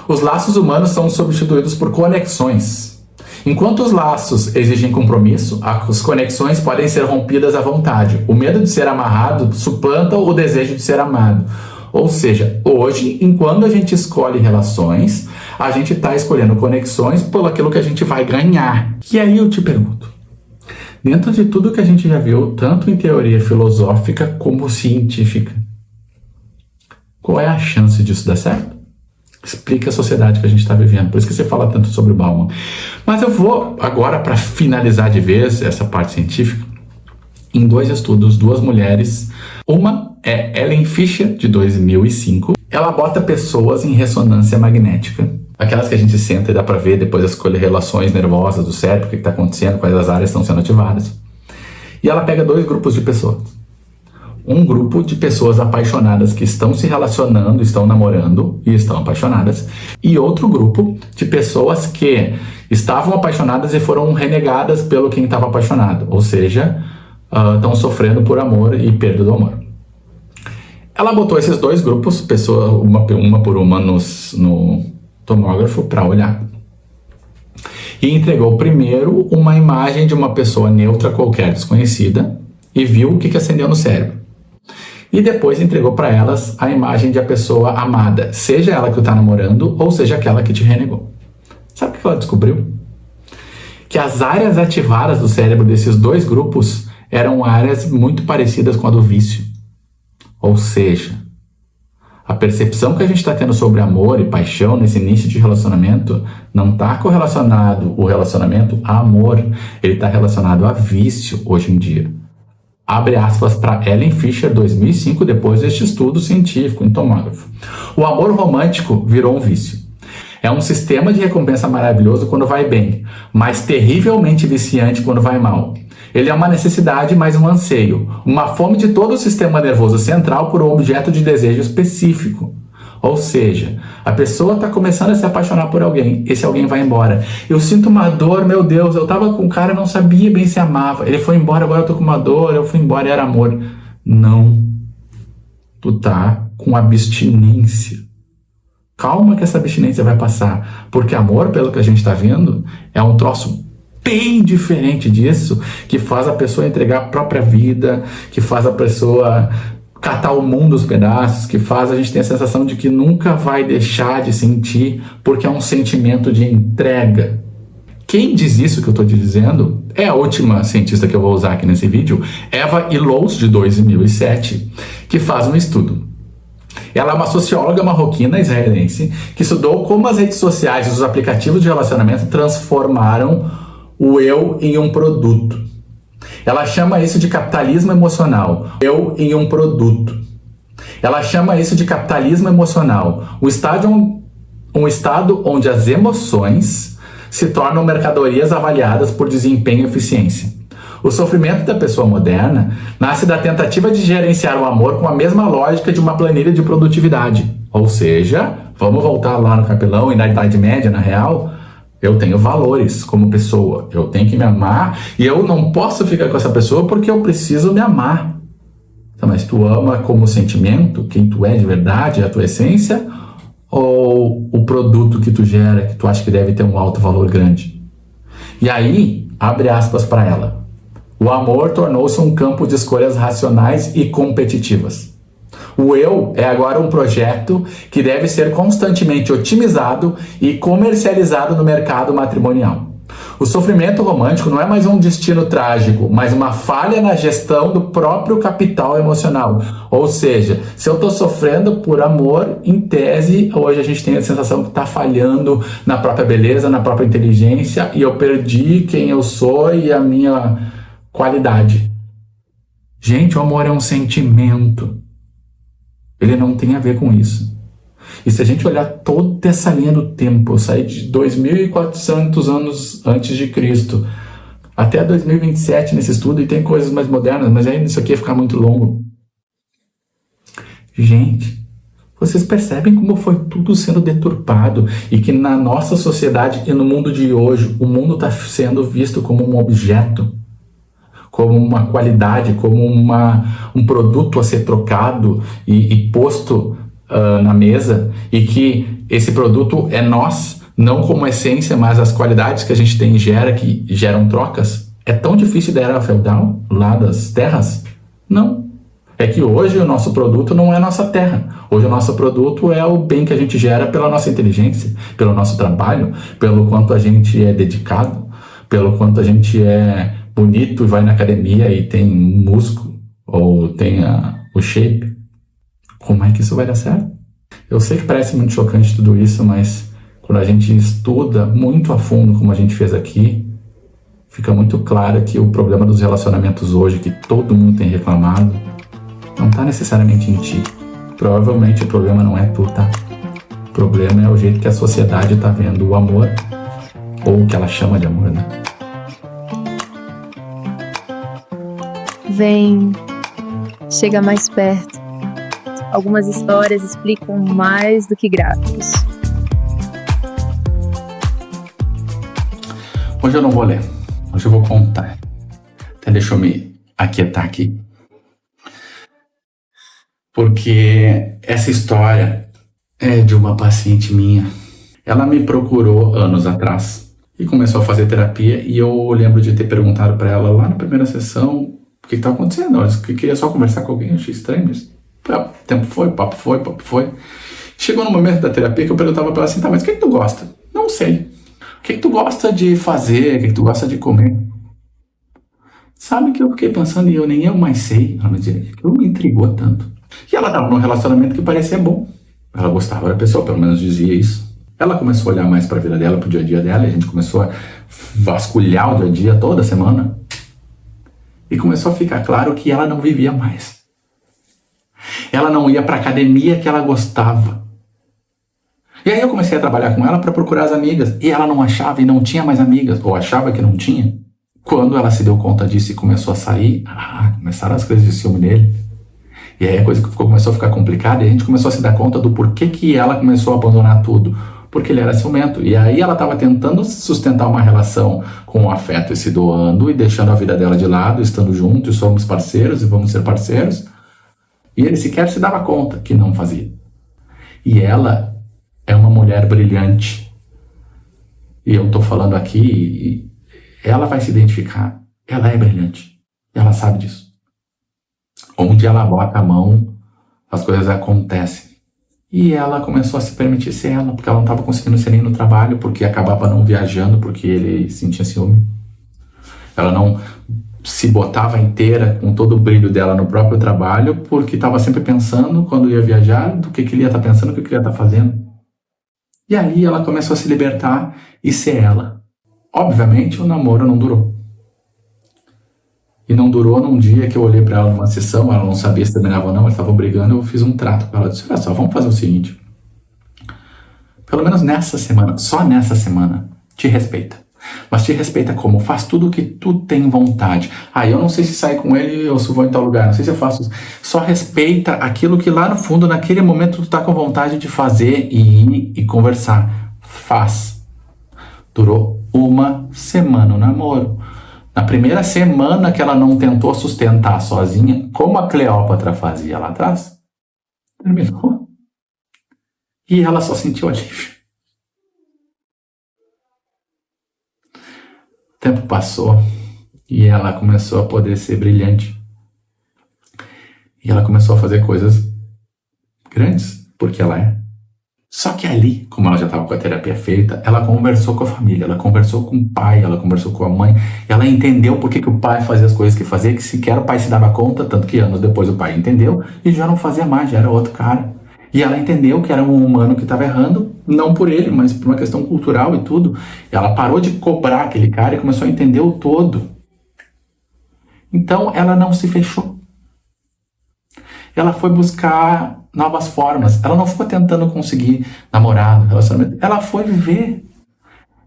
os laços humanos são substituídos por conexões. Enquanto os laços exigem compromisso, as conexões podem ser rompidas à vontade. O medo de ser amarrado suplanta o desejo de ser amado. Ou seja, hoje, enquanto a gente escolhe relações, a gente está escolhendo conexões por aquilo que a gente vai ganhar. E aí eu te pergunto, Dentro de tudo que a gente já viu, tanto em teoria filosófica como científica, qual é a chance disso dar certo? Explica a sociedade que a gente está vivendo. Por isso que você fala tanto sobre o Bauman. Mas eu vou agora, para finalizar de vez essa parte científica, em 2 estudos, 2 mulheres. Uma é Ellen Fisher, de 2005. Ela bota pessoas em ressonância magnética. Aquelas que a gente senta e dá para ver depois escolher relações nervosas do cérebro, o que está acontecendo, quais as áreas estão sendo ativadas. E ela pega 2 grupos de pessoas. Um grupo de pessoas apaixonadas que estão se relacionando, estão namorando e estão apaixonadas. E outro grupo de pessoas que estavam apaixonadas e foram renegadas pelo quem estava apaixonado. Ou seja, estão sofrendo por amor e perda do amor. Ela botou esses 2 grupos, pessoa, uma por uma, no tomógrafo para olhar. E entregou primeiro uma imagem de uma pessoa neutra qualquer, desconhecida, e viu o que acendeu no cérebro. E depois entregou para elas a imagem de a pessoa amada, seja ela que está namorando ou seja aquela que te renegou. Sabe o que ela descobriu? Que as áreas ativadas do cérebro desses 2 grupos eram áreas muito parecidas com a do vício. Ou seja, a percepção que a gente está tendo sobre amor e paixão nesse início de relacionamento não está correlacionado o relacionamento a amor, ele está relacionado a vício hoje em dia. Abre aspas para Ellen Fisher, 2005, depois deste estudo científico em tomógrafo. O amor romântico virou um vício. É um sistema de recompensa maravilhoso quando vai bem, mas terrivelmente viciante quando vai mal. Ele é uma necessidade, mas um anseio, uma fome de todo o sistema nervoso central por um objeto de desejo específico. Ou seja, a pessoa está começando a se apaixonar por alguém, esse alguém vai embora. Eu sinto uma dor, meu Deus, eu estava com um cara, não sabia bem se amava. Ele foi embora, agora eu estou com uma dor, eu fui embora e era amor. Não. Tu tá com abstinência. Calma que essa abstinência vai passar. Porque amor, pelo que a gente está vendo, é um troço bem diferente disso, que faz a pessoa entregar a própria vida, que faz a pessoa catar o mundo aos pedaços, que faz a gente ter a sensação de que nunca vai deixar de sentir, porque é um sentimento de entrega. Quem diz isso que eu estou te dizendo é a última cientista que eu vou usar aqui nesse vídeo, Eva Illouz, de 2007, que faz um estudo. Ela é uma socióloga marroquina israelense que estudou como as redes sociais e os aplicativos de relacionamento transformaram o eu em um produto. Ela chama isso de capitalismo emocional. Eu em um produto. Ela chama isso de capitalismo emocional. Um estado onde as emoções se tornam mercadorias avaliadas por desempenho e eficiência. O sofrimento da pessoa moderna nasce da tentativa de gerenciar o amor com a mesma lógica de uma planilha de produtividade. Ou seja, vamos voltar lá no Capelão e na Idade Média, na real, eu tenho valores como pessoa, eu tenho que me amar e eu não posso ficar com essa pessoa porque eu preciso me amar. Então, mas tu ama como sentimento, quem tu é de verdade, a tua essência, ou o produto que tu gera, que tu acha que deve ter um alto valor grande? E aí, abre aspas para ela. O amor tornou-se um campo de escolhas racionais e competitivas. O eu é agora um projeto que deve ser constantemente otimizado e comercializado no mercado matrimonial. O sofrimento romântico não é mais um destino trágico, mas uma falha na gestão do próprio capital emocional. Ou seja, se eu estou sofrendo por amor, em tese, hoje a gente tem a sensação que está falhando na própria beleza, na própria inteligência, e eu perdi quem eu sou e a minha qualidade. Gente, o amor é um sentimento. Ele não tem a ver com isso. E se a gente olhar toda essa linha do tempo, eu saí de 2.400 anos antes de Cristo até 2027 nesse estudo, e tem coisas mais modernas, mas aí isso aqui ia ficar muito longo. Gente, vocês percebem como foi tudo sendo deturpado e que na nossa sociedade e no mundo de hoje, o mundo está sendo visto como um objeto, como uma qualidade, como um produto a ser trocado e posto na mesa, e que esse produto é nós, não como essência, mas as qualidades que a gente tem que geram trocas. É tão difícil da era feudal, lá das terras? Não. É que hoje o nosso produto não é a nossa terra. Hoje o nosso produto é o bem que a gente gera pela nossa inteligência, pelo nosso trabalho, pelo quanto a gente é dedicado, pelo quanto a gente é bonito e vai na academia e tem músculo ou tem o shape, como é que isso vai dar certo? Eu sei que parece muito chocante tudo isso, mas quando a gente estuda muito a fundo, como a gente fez aqui, fica muito claro que o problema dos relacionamentos hoje, que todo mundo tem reclamado, não está necessariamente em ti. Provavelmente o problema não é tu, tá? O problema é o jeito que a sociedade está vendo o amor, ou o que ela chama de amor, né? Vem, chega mais perto. Algumas histórias explicam mais do que gráficos. Hoje eu não vou ler, hoje eu vou contar. Até deixa eu me aquietar aqui. Porque essa história é de uma paciente minha. Ela me procurou anos atrás e começou a fazer terapia, e eu lembro de ter perguntado para ela lá na primeira sessão o que estava acontecendo. Ela disse que queria só conversar com alguém, eu achei estranho isso. O tempo foi, papo foi. Chegou no momento da terapia que eu perguntava para ela assim, tá, mas o que tu gosta? Não sei. O que tu gosta de fazer? O que tu gosta de comer? Sabe que eu fiquei pensando e nem eu mais sei. Ela me dizia, aquilo me intrigou tanto. E ela estava num relacionamento que parecia bom. Ela gostava da pessoa, pelo menos dizia isso. Ela começou a olhar mais para a vida dela, para o dia a dia dela, e a gente começou a vasculhar o dia a dia toda semana. E começou a ficar claro que ela não vivia mais. Ela não ia para a academia que ela gostava. E aí eu comecei a trabalhar com ela para procurar as amigas. E ela não achava e não tinha mais amigas, ou achava que não tinha. Quando ela se deu conta disso e começou a sair, começaram as coisas de ciúme dele. E aí a coisa começou a ficar complicada, e a gente começou a se dar conta do porquê que ela começou a abandonar tudo. Porque ele era ciumento. E aí ela estava tentando sustentar uma relação com o afeto e se doando, e deixando a vida dela de lado, estando juntos, e somos parceiros e vamos ser parceiros. E ele sequer se dava conta que não fazia. E ela é uma mulher brilhante. E eu estou falando aqui, e ela vai se identificar. Ela é brilhante. Ela sabe disso. Onde ela bota a mão, as coisas acontecem. E ela começou a se permitir ser ela, porque ela não estava conseguindo ser nem no trabalho, porque acabava não viajando, porque ele sentia ciúme. Ela não se botava inteira com todo o brilho dela no próprio trabalho, porque estava sempre pensando, quando ia viajar, do que ele ia estar pensando, o que ele ia estar fazendo. E aí ela começou a se libertar e ser ela. Obviamente o namoro não durou. E não durou num dia que eu olhei para ela numa sessão, ela não sabia se terminava ou não, eles estavam brigando, eu fiz um trato com ela. Eu disse, olha só, vamos fazer o seguinte. Pelo menos nessa semana, só nessa semana, te respeita. Mas te respeita como? Faz tudo o que tu tem vontade. Eu não sei se sair com ele ou se vou em tal lugar, não sei se eu faço isso. Só respeita aquilo que lá no fundo, naquele momento, tu tá com vontade de fazer e ir e conversar. Faz. Durou uma semana o namoro. Na primeira semana que ela não tentou sustentar sozinha, como a Cleópatra fazia lá atrás, terminou. E ela só sentiu alívio. O tempo passou e ela começou a poder ser brilhante. E ela começou a fazer coisas grandes, porque ela é. Só que ali, como ela já estava com a terapia feita, ela conversou com a família, ela conversou com o pai, ela conversou com a mãe, ela entendeu por que o pai fazia as coisas que fazia, que sequer o pai se dava conta, tanto que anos depois o pai entendeu e já não fazia mais, já era outro cara. E ela entendeu que era um humano que estava errando, não por ele, mas por uma questão cultural e tudo. E ela parou de cobrar aquele cara e começou a entender o todo. Então ela não se fechou. Ela foi buscar novas formas. Ela não ficou tentando conseguir namorado, relacionamento. Ela foi viver.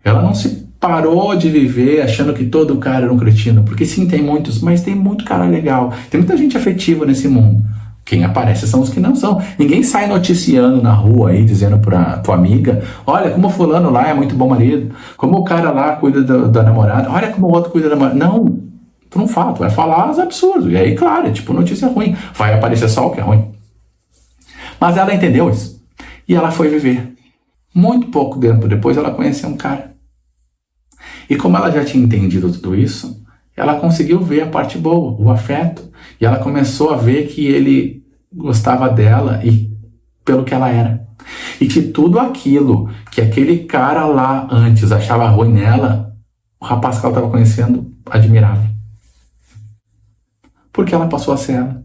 Ela não se parou de viver achando que todo cara era um cretino. Porque sim, tem muitos, mas tem muito cara legal. Tem muita gente afetiva nesse mundo. Quem aparece são os que não são. Ninguém sai noticiando na rua aí, dizendo pra tua amiga, olha como o fulano lá é muito bom marido. Como o cara lá cuida da namorada. Olha como o outro cuida da namorada. Não. Tu não fala, tu vai falar os absurdos. E aí, claro, é tipo notícia ruim. Vai aparecer só o que é ruim. Mas ela entendeu isso. E ela foi viver. Muito pouco tempo depois, ela conheceu um cara. E como ela já tinha entendido tudo isso, ela conseguiu ver a parte boa, o afeto. E ela começou a ver que ele gostava dela e pelo que ela era. E que tudo aquilo que aquele cara lá antes achava ruim nela, o rapaz que ela estava conhecendo admirava. Porque ela passou a ser ela.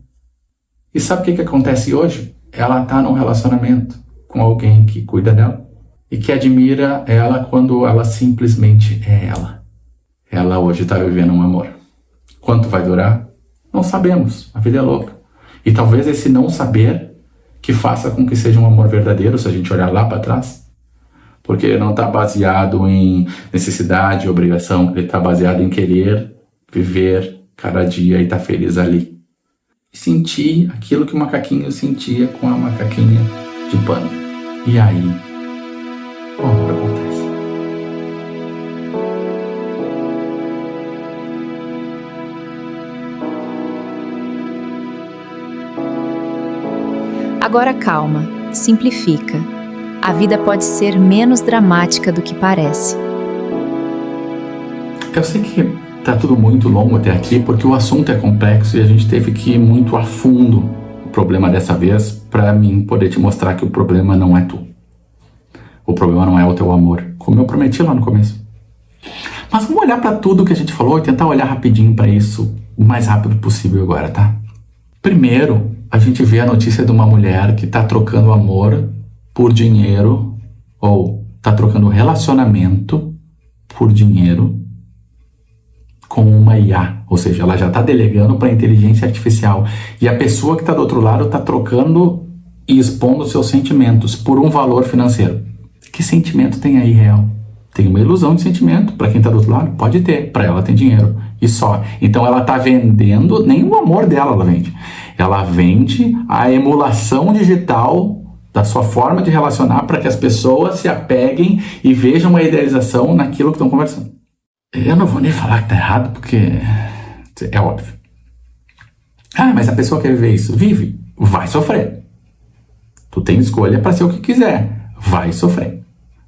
E sabe o que acontece hoje? Ela está num relacionamento com alguém que cuida dela e que admira ela quando ela simplesmente é ela. Ela hoje está vivendo um amor. Quanto vai durar? Não sabemos. A vida é louca. E talvez esse não saber que faça com que seja um amor verdadeiro, se a gente olhar lá para trás. Porque ele não está baseado em necessidade, obrigação. Ele está baseado em querer viver cada dia e estar feliz ali. E sentir aquilo que o macaquinho sentia com a macaquinha de pano. E aí, o amor acontece. Agora calma, simplifica. A vida pode ser menos dramática do que parece. Eu sei que tá tudo muito longo até aqui, porque o assunto é complexo e a gente teve que ir muito a fundo o problema dessa vez para mim poder te mostrar que o problema não é tu. O problema não é o teu amor, como eu prometi lá no começo. Mas vamos olhar para tudo que a gente falou e tentar olhar rapidinho para isso o mais rápido possível agora, tá? Primeiro, a gente vê a notícia de uma mulher que tá trocando amor por dinheiro, ou tá trocando relacionamento por dinheiro com uma IA, ou seja, ela já está delegando para a inteligência artificial e a pessoa que está do outro lado está trocando e expondo seus sentimentos por um valor financeiro. Que sentimento tem aí real? Tem uma ilusão de sentimento. Para quem está do outro lado, pode ter. Para ela tem dinheiro e só. Então ela está vendendo, nem o amor dela ela vende. Ela vende a emulação digital da sua forma de relacionar para que as pessoas se apeguem e vejam a idealização naquilo que estão conversando. Eu não vou nem falar que tá errado, porque é óbvio. Ah, mas a pessoa quer viver isso. Vive. Vai sofrer. Tu tem escolha para ser o que quiser. Vai sofrer.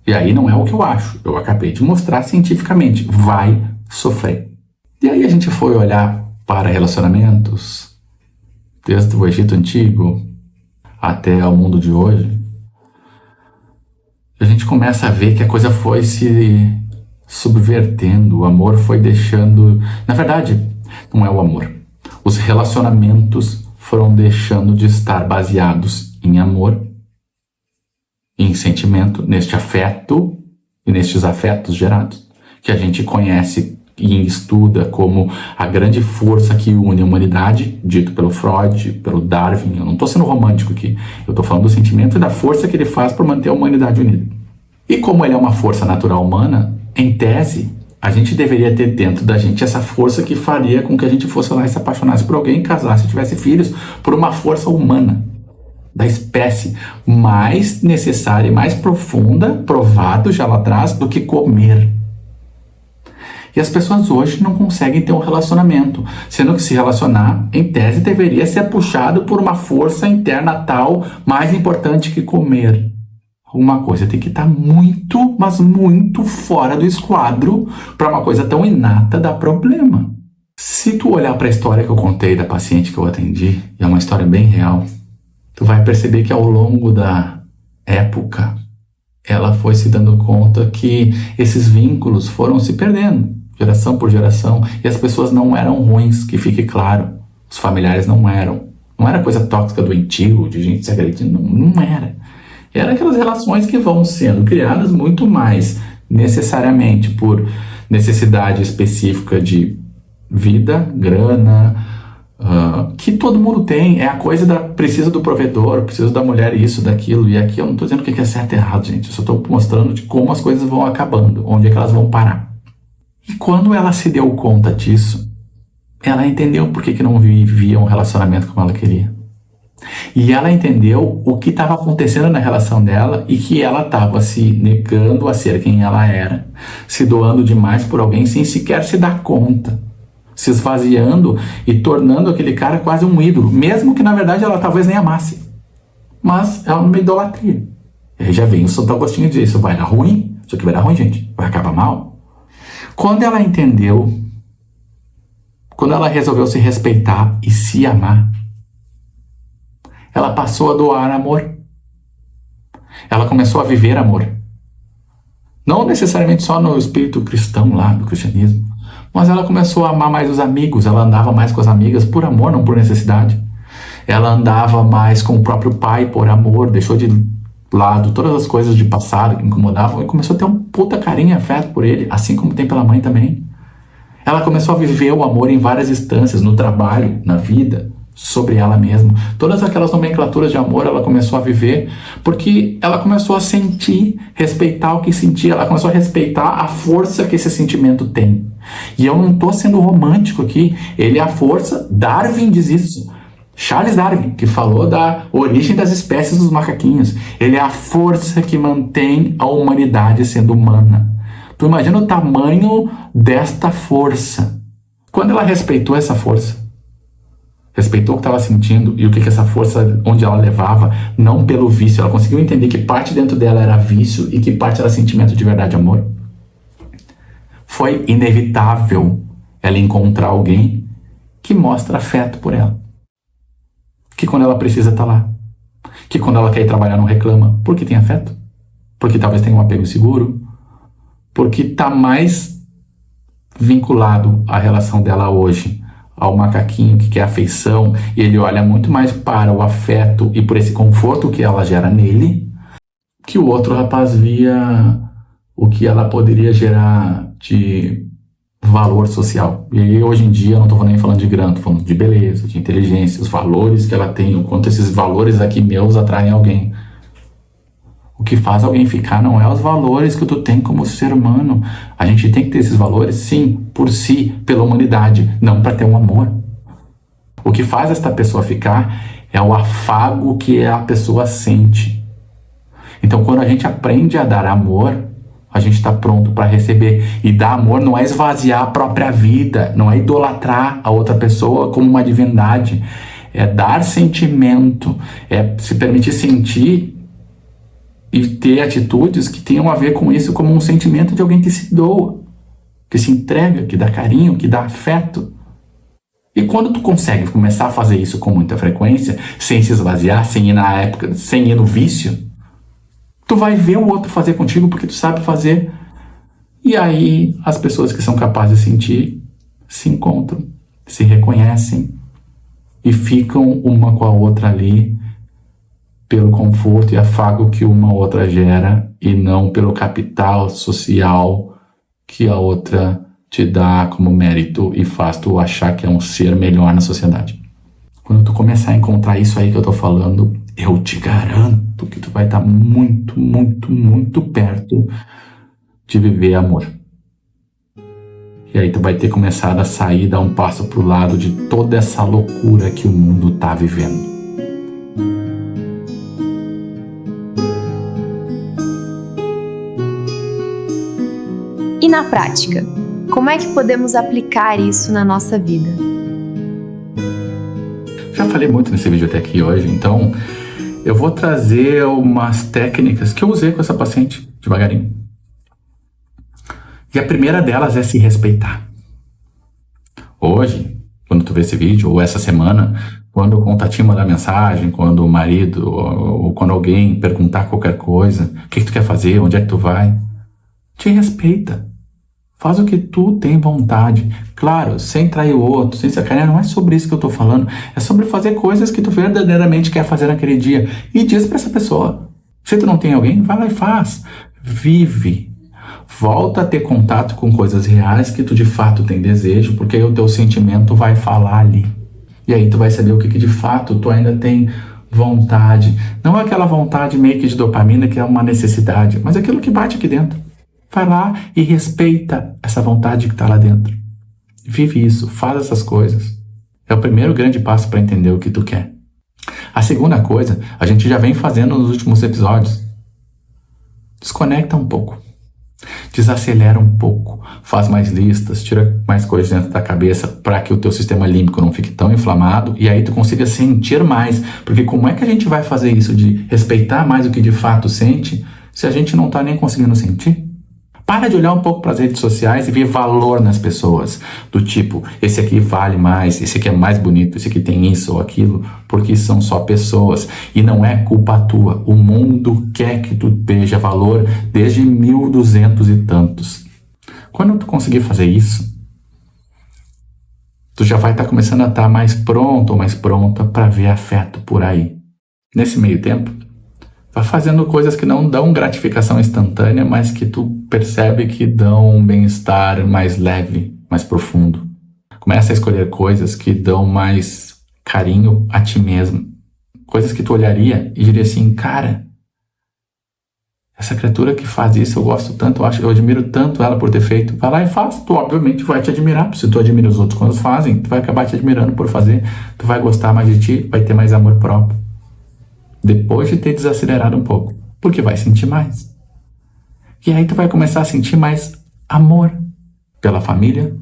E aí não é o que eu acho. Eu acabei de mostrar cientificamente. Vai sofrer. E aí a gente foi olhar para relacionamentos, desde o Egito Antigo até o mundo de hoje. A gente começa a ver que a coisa foi se subvertendo, o amor foi deixando... Na verdade, não é o amor. Os relacionamentos foram deixando de estar baseados em amor, em sentimento, neste afeto e nestes afetos gerados, que a gente conhece e estuda como a grande força que une a humanidade, dito pelo Freud, pelo Darwin. Eu não estou sendo romântico aqui, eu estou falando do sentimento e da força que ele faz para manter a humanidade unida. E como ele é uma força natural humana, em tese, a gente deveria ter dentro da gente essa força que faria com que a gente fosse lá e se apaixonasse por alguém, casasse, tivesse filhos, por uma força humana da espécie mais necessária e mais profunda, provado já lá atrás, do que comer. E as pessoas hoje não conseguem ter um relacionamento, sendo que se relacionar, em tese, deveria ser puxado por uma força interna tal, mais importante que comer. Uma coisa tem que estar muito, mas muito fora do esquadro para uma coisa tão inata dar problema. Se tu olhar para a história que eu contei da paciente que eu atendi, e é uma história bem real, tu vai perceber que ao longo da época, ela foi se dando conta que esses vínculos foram se perdendo, geração por geração, e as pessoas não eram ruins, que fique claro. Os familiares não eram. Não era coisa tóxica, doentio, de gente se agredindo, não era. Era aquelas relações que vão sendo criadas muito mais necessariamente por necessidade específica de vida, grana, que todo mundo tem. É a coisa da precisa do provedor, preciso da mulher, isso, daquilo. E aqui eu não estou dizendo o que é certo e errado, gente. Eu só estou mostrando de como as coisas vão acabando, onde é que elas vão parar. E quando ela se deu conta disso, ela entendeu por que não vivia um relacionamento como ela queria. E ela entendeu o que estava acontecendo na relação dela e que ela estava se negando a ser quem ela era, se doando demais por alguém sem sequer se dar conta, se esvaziando e tornando aquele cara quase um ídolo, mesmo que na verdade ela talvez nem amasse. Mas é uma idolatria. E aí já vem o Santo Agostinho dizer, isso vai dar ruim? Isso aqui vai dar ruim, gente. Vai acabar mal. Quando ela entendeu, quando ela resolveu se respeitar e se amar, ela passou a doar amor. Ela começou a viver amor. Não necessariamente só no espírito cristão lá, do cristianismo, Mas ela começou a amar mais os amigos, ela andava mais com as amigas por amor, não por necessidade. Ela andava mais com o próprio pai por amor, deixou de lado todas as coisas de passado que incomodavam e começou a ter um puta carinho e afeto por ele, assim como tem pela mãe também. Ela começou a viver o amor em várias instâncias, no trabalho, na vida, sobre ela mesma. Todas aquelas nomenclaturas de amor ela começou a viver porque ela começou a sentir, respeitar o que sentia, ela começou a respeitar a força que esse sentimento tem. E eu não estou sendo romântico aqui, ele é a força, Darwin diz isso. Charles Darwin, que falou da origem das espécies dos macaquinhos. Ele é a força que mantém a humanidade sendo humana. Tu imagina o tamanho desta força. Quando ela respeitou essa força, respeitou o que estava sentindo e o que essa força, onde ela levava, não pelo vício, ela conseguiu entender que parte dentro dela era vício e que parte era sentimento de verdade, amor. Foi inevitável ela encontrar alguém que mostra afeto por ela. Que quando ela precisa tá lá. Que quando ela quer ir trabalhar não reclama. Porque tem afeto. Porque talvez tenha um apego seguro. Porque tá mais vinculado à relação dela hoje ao macaquinho que quer afeição. E ele olha muito mais para o afeto e por esse conforto que ela gera nele. Que o outro rapaz via o que ela poderia gerar de valor social. E aí, hoje em dia, eu não estou nem falando de grana, estou falando de beleza, de inteligência, os valores que ela tem, o quanto esses valores aqui meus atraem alguém. O que faz alguém ficar não é os valores que tu tem como ser humano. A gente tem que ter esses valores, sim, por si, pela humanidade, não para ter um amor. O que faz esta pessoa ficar é o afago que a pessoa sente. Então, quando a gente aprende a dar amor, a gente está pronto para receber. E dar amor não é esvaziar a própria vida, não é idolatrar a outra pessoa como uma divindade. É dar sentimento, é se permitir sentir e ter atitudes que tenham a ver com isso como um sentimento de alguém que se doa, que se entrega, que dá carinho, que dá afeto. E quando tu consegue começar a fazer isso com muita frequência, sem se esvaziar, sem ir no vício, tu vai ver o outro fazer contigo porque tu sabe fazer. E aí as pessoas que são capazes de sentir se encontram, se reconhecem e ficam uma com a outra ali pelo conforto e afago que uma outra gera e não pelo capital social que a outra te dá como mérito e faz tu achar que é um ser melhor na sociedade. Quando tu começar a encontrar isso aí que eu tô falando, eu te garanto que tu vai estar muito, muito, muito perto de viver amor. E aí tu vai ter começado a sair, dar um passo pro lado de toda essa loucura que o mundo tá vivendo. E na prática, como é que podemos aplicar isso na nossa vida? Já falei muito nesse vídeo até aqui hoje, então eu vou trazer umas técnicas que eu usei com essa paciente, devagarinho. E a primeira delas é se respeitar. Hoje, quando tu vê esse vídeo, ou essa semana, quando o contatinho mandar mensagem, quando o marido, ou quando alguém perguntar qualquer coisa, o que tu quer fazer, onde é que tu vai, te respeita. Faz o que tu tem vontade. Claro, sem trair o outro, sem sacanear, não é sobre isso que eu tô falando. É sobre fazer coisas que tu verdadeiramente quer fazer naquele dia. E diz pra essa pessoa. Se tu não tem alguém, vai lá e faz. Vive. Volta a ter contato com coisas reais que tu de fato tem desejo, porque aí o teu sentimento vai falar ali. E aí tu vai saber o que de fato tu ainda tem vontade. Não é aquela vontade meio que de dopamina que é uma necessidade, mas aquilo que bate aqui dentro. Vai lá e respeita essa vontade que está lá dentro. Vive isso, faz essas coisas. É o primeiro grande passo para entender o que tu quer. A segunda coisa, a gente já vem fazendo nos últimos episódios. Desconecta um pouco. Desacelera um pouco. Faz mais listas, tira mais coisas dentro da cabeça para que o teu sistema límbico não fique tão inflamado e aí tu consiga sentir mais. Porque como é que a gente vai fazer isso de respeitar mais o que de fato sente se a gente não está nem conseguindo sentir? Para de olhar um pouco para as redes sociais e ver valor nas pessoas. Do tipo, esse aqui vale mais, esse aqui é mais bonito, esse aqui tem isso ou aquilo, porque são só pessoas. E não é culpa tua. O mundo quer que tu veja valor desde 1200 e tantos. Quando tu conseguir fazer isso, tu já vai estar começando a estar mais pronto ou mais pronta para ver afeto por aí. Nesse meio tempo, vai fazendo coisas que não dão gratificação instantânea, mas que tu percebe que dão um bem-estar mais leve, mais profundo. Começa a escolher coisas que dão mais carinho a ti mesmo. Coisas que tu olharia e diria assim, cara, essa criatura que faz isso, eu gosto tanto, eu admiro tanto ela por ter feito. Vai lá e faz. Tu obviamente vai te admirar. Se tu admira os outros quando fazem, tu vai acabar te admirando por fazer. Tu vai gostar mais de ti, vai ter mais amor próprio. Depois de ter desacelerado um pouco. Porque vai sentir mais. E aí tu vai começar a sentir mais amor pela família.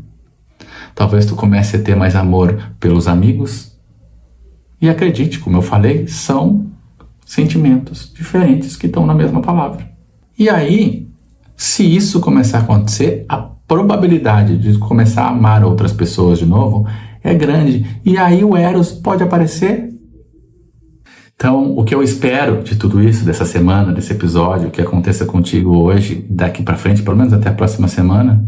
Talvez tu comece a ter mais amor pelos amigos. E acredite, como eu falei, são sentimentos diferentes que estão na mesma palavra. E aí, se isso começar a acontecer, a probabilidade de começar a amar outras pessoas de novo é grande. E aí o Eros pode aparecer. Então, o que eu espero de tudo isso, dessa semana, desse episódio, que aconteça contigo hoje, daqui pra frente, pelo menos até a próxima semana,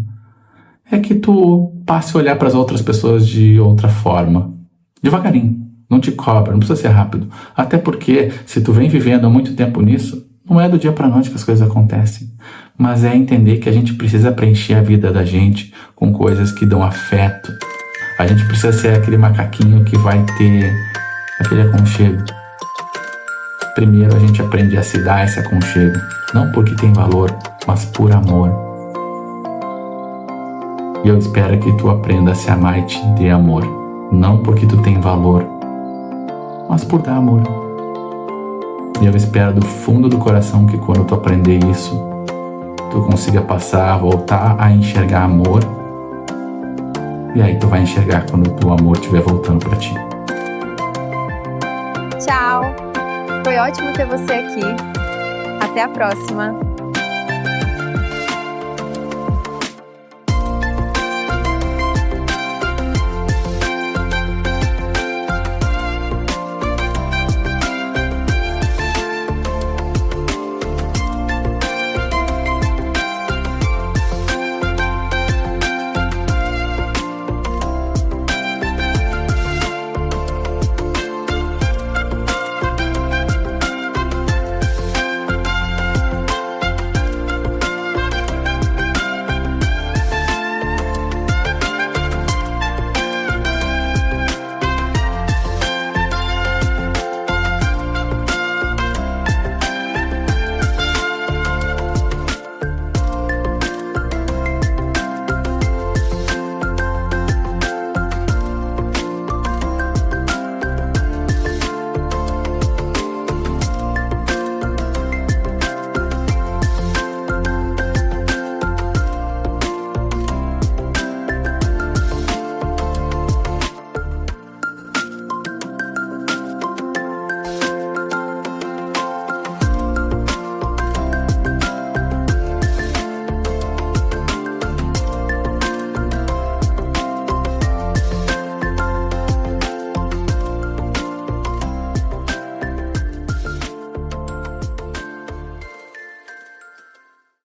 é que tu passe a olhar para as outras pessoas de outra forma. Devagarinho. Não te cobra, não precisa ser rápido. Até porque, se tu vem vivendo há muito tempo nisso, não é do dia pra noite que as coisas acontecem. Mas é entender que a gente precisa preencher a vida da gente com coisas que dão afeto. A gente precisa ser aquele macaquinho que vai ter aquele aconchego. Primeiro a gente aprende a se dar esse aconchego. Não porque tem valor, mas por amor. E eu espero que tu aprenda a se amar e te dê amor. Não porque tu tem valor, mas por dar amor. E eu espero do fundo do coração que quando tu aprender isso, tu consiga passar, voltar a enxergar amor. E aí tu vai enxergar quando o teu amor estiver voltando pra ti. Tchau! Foi ótimo ter você aqui. Até a próxima!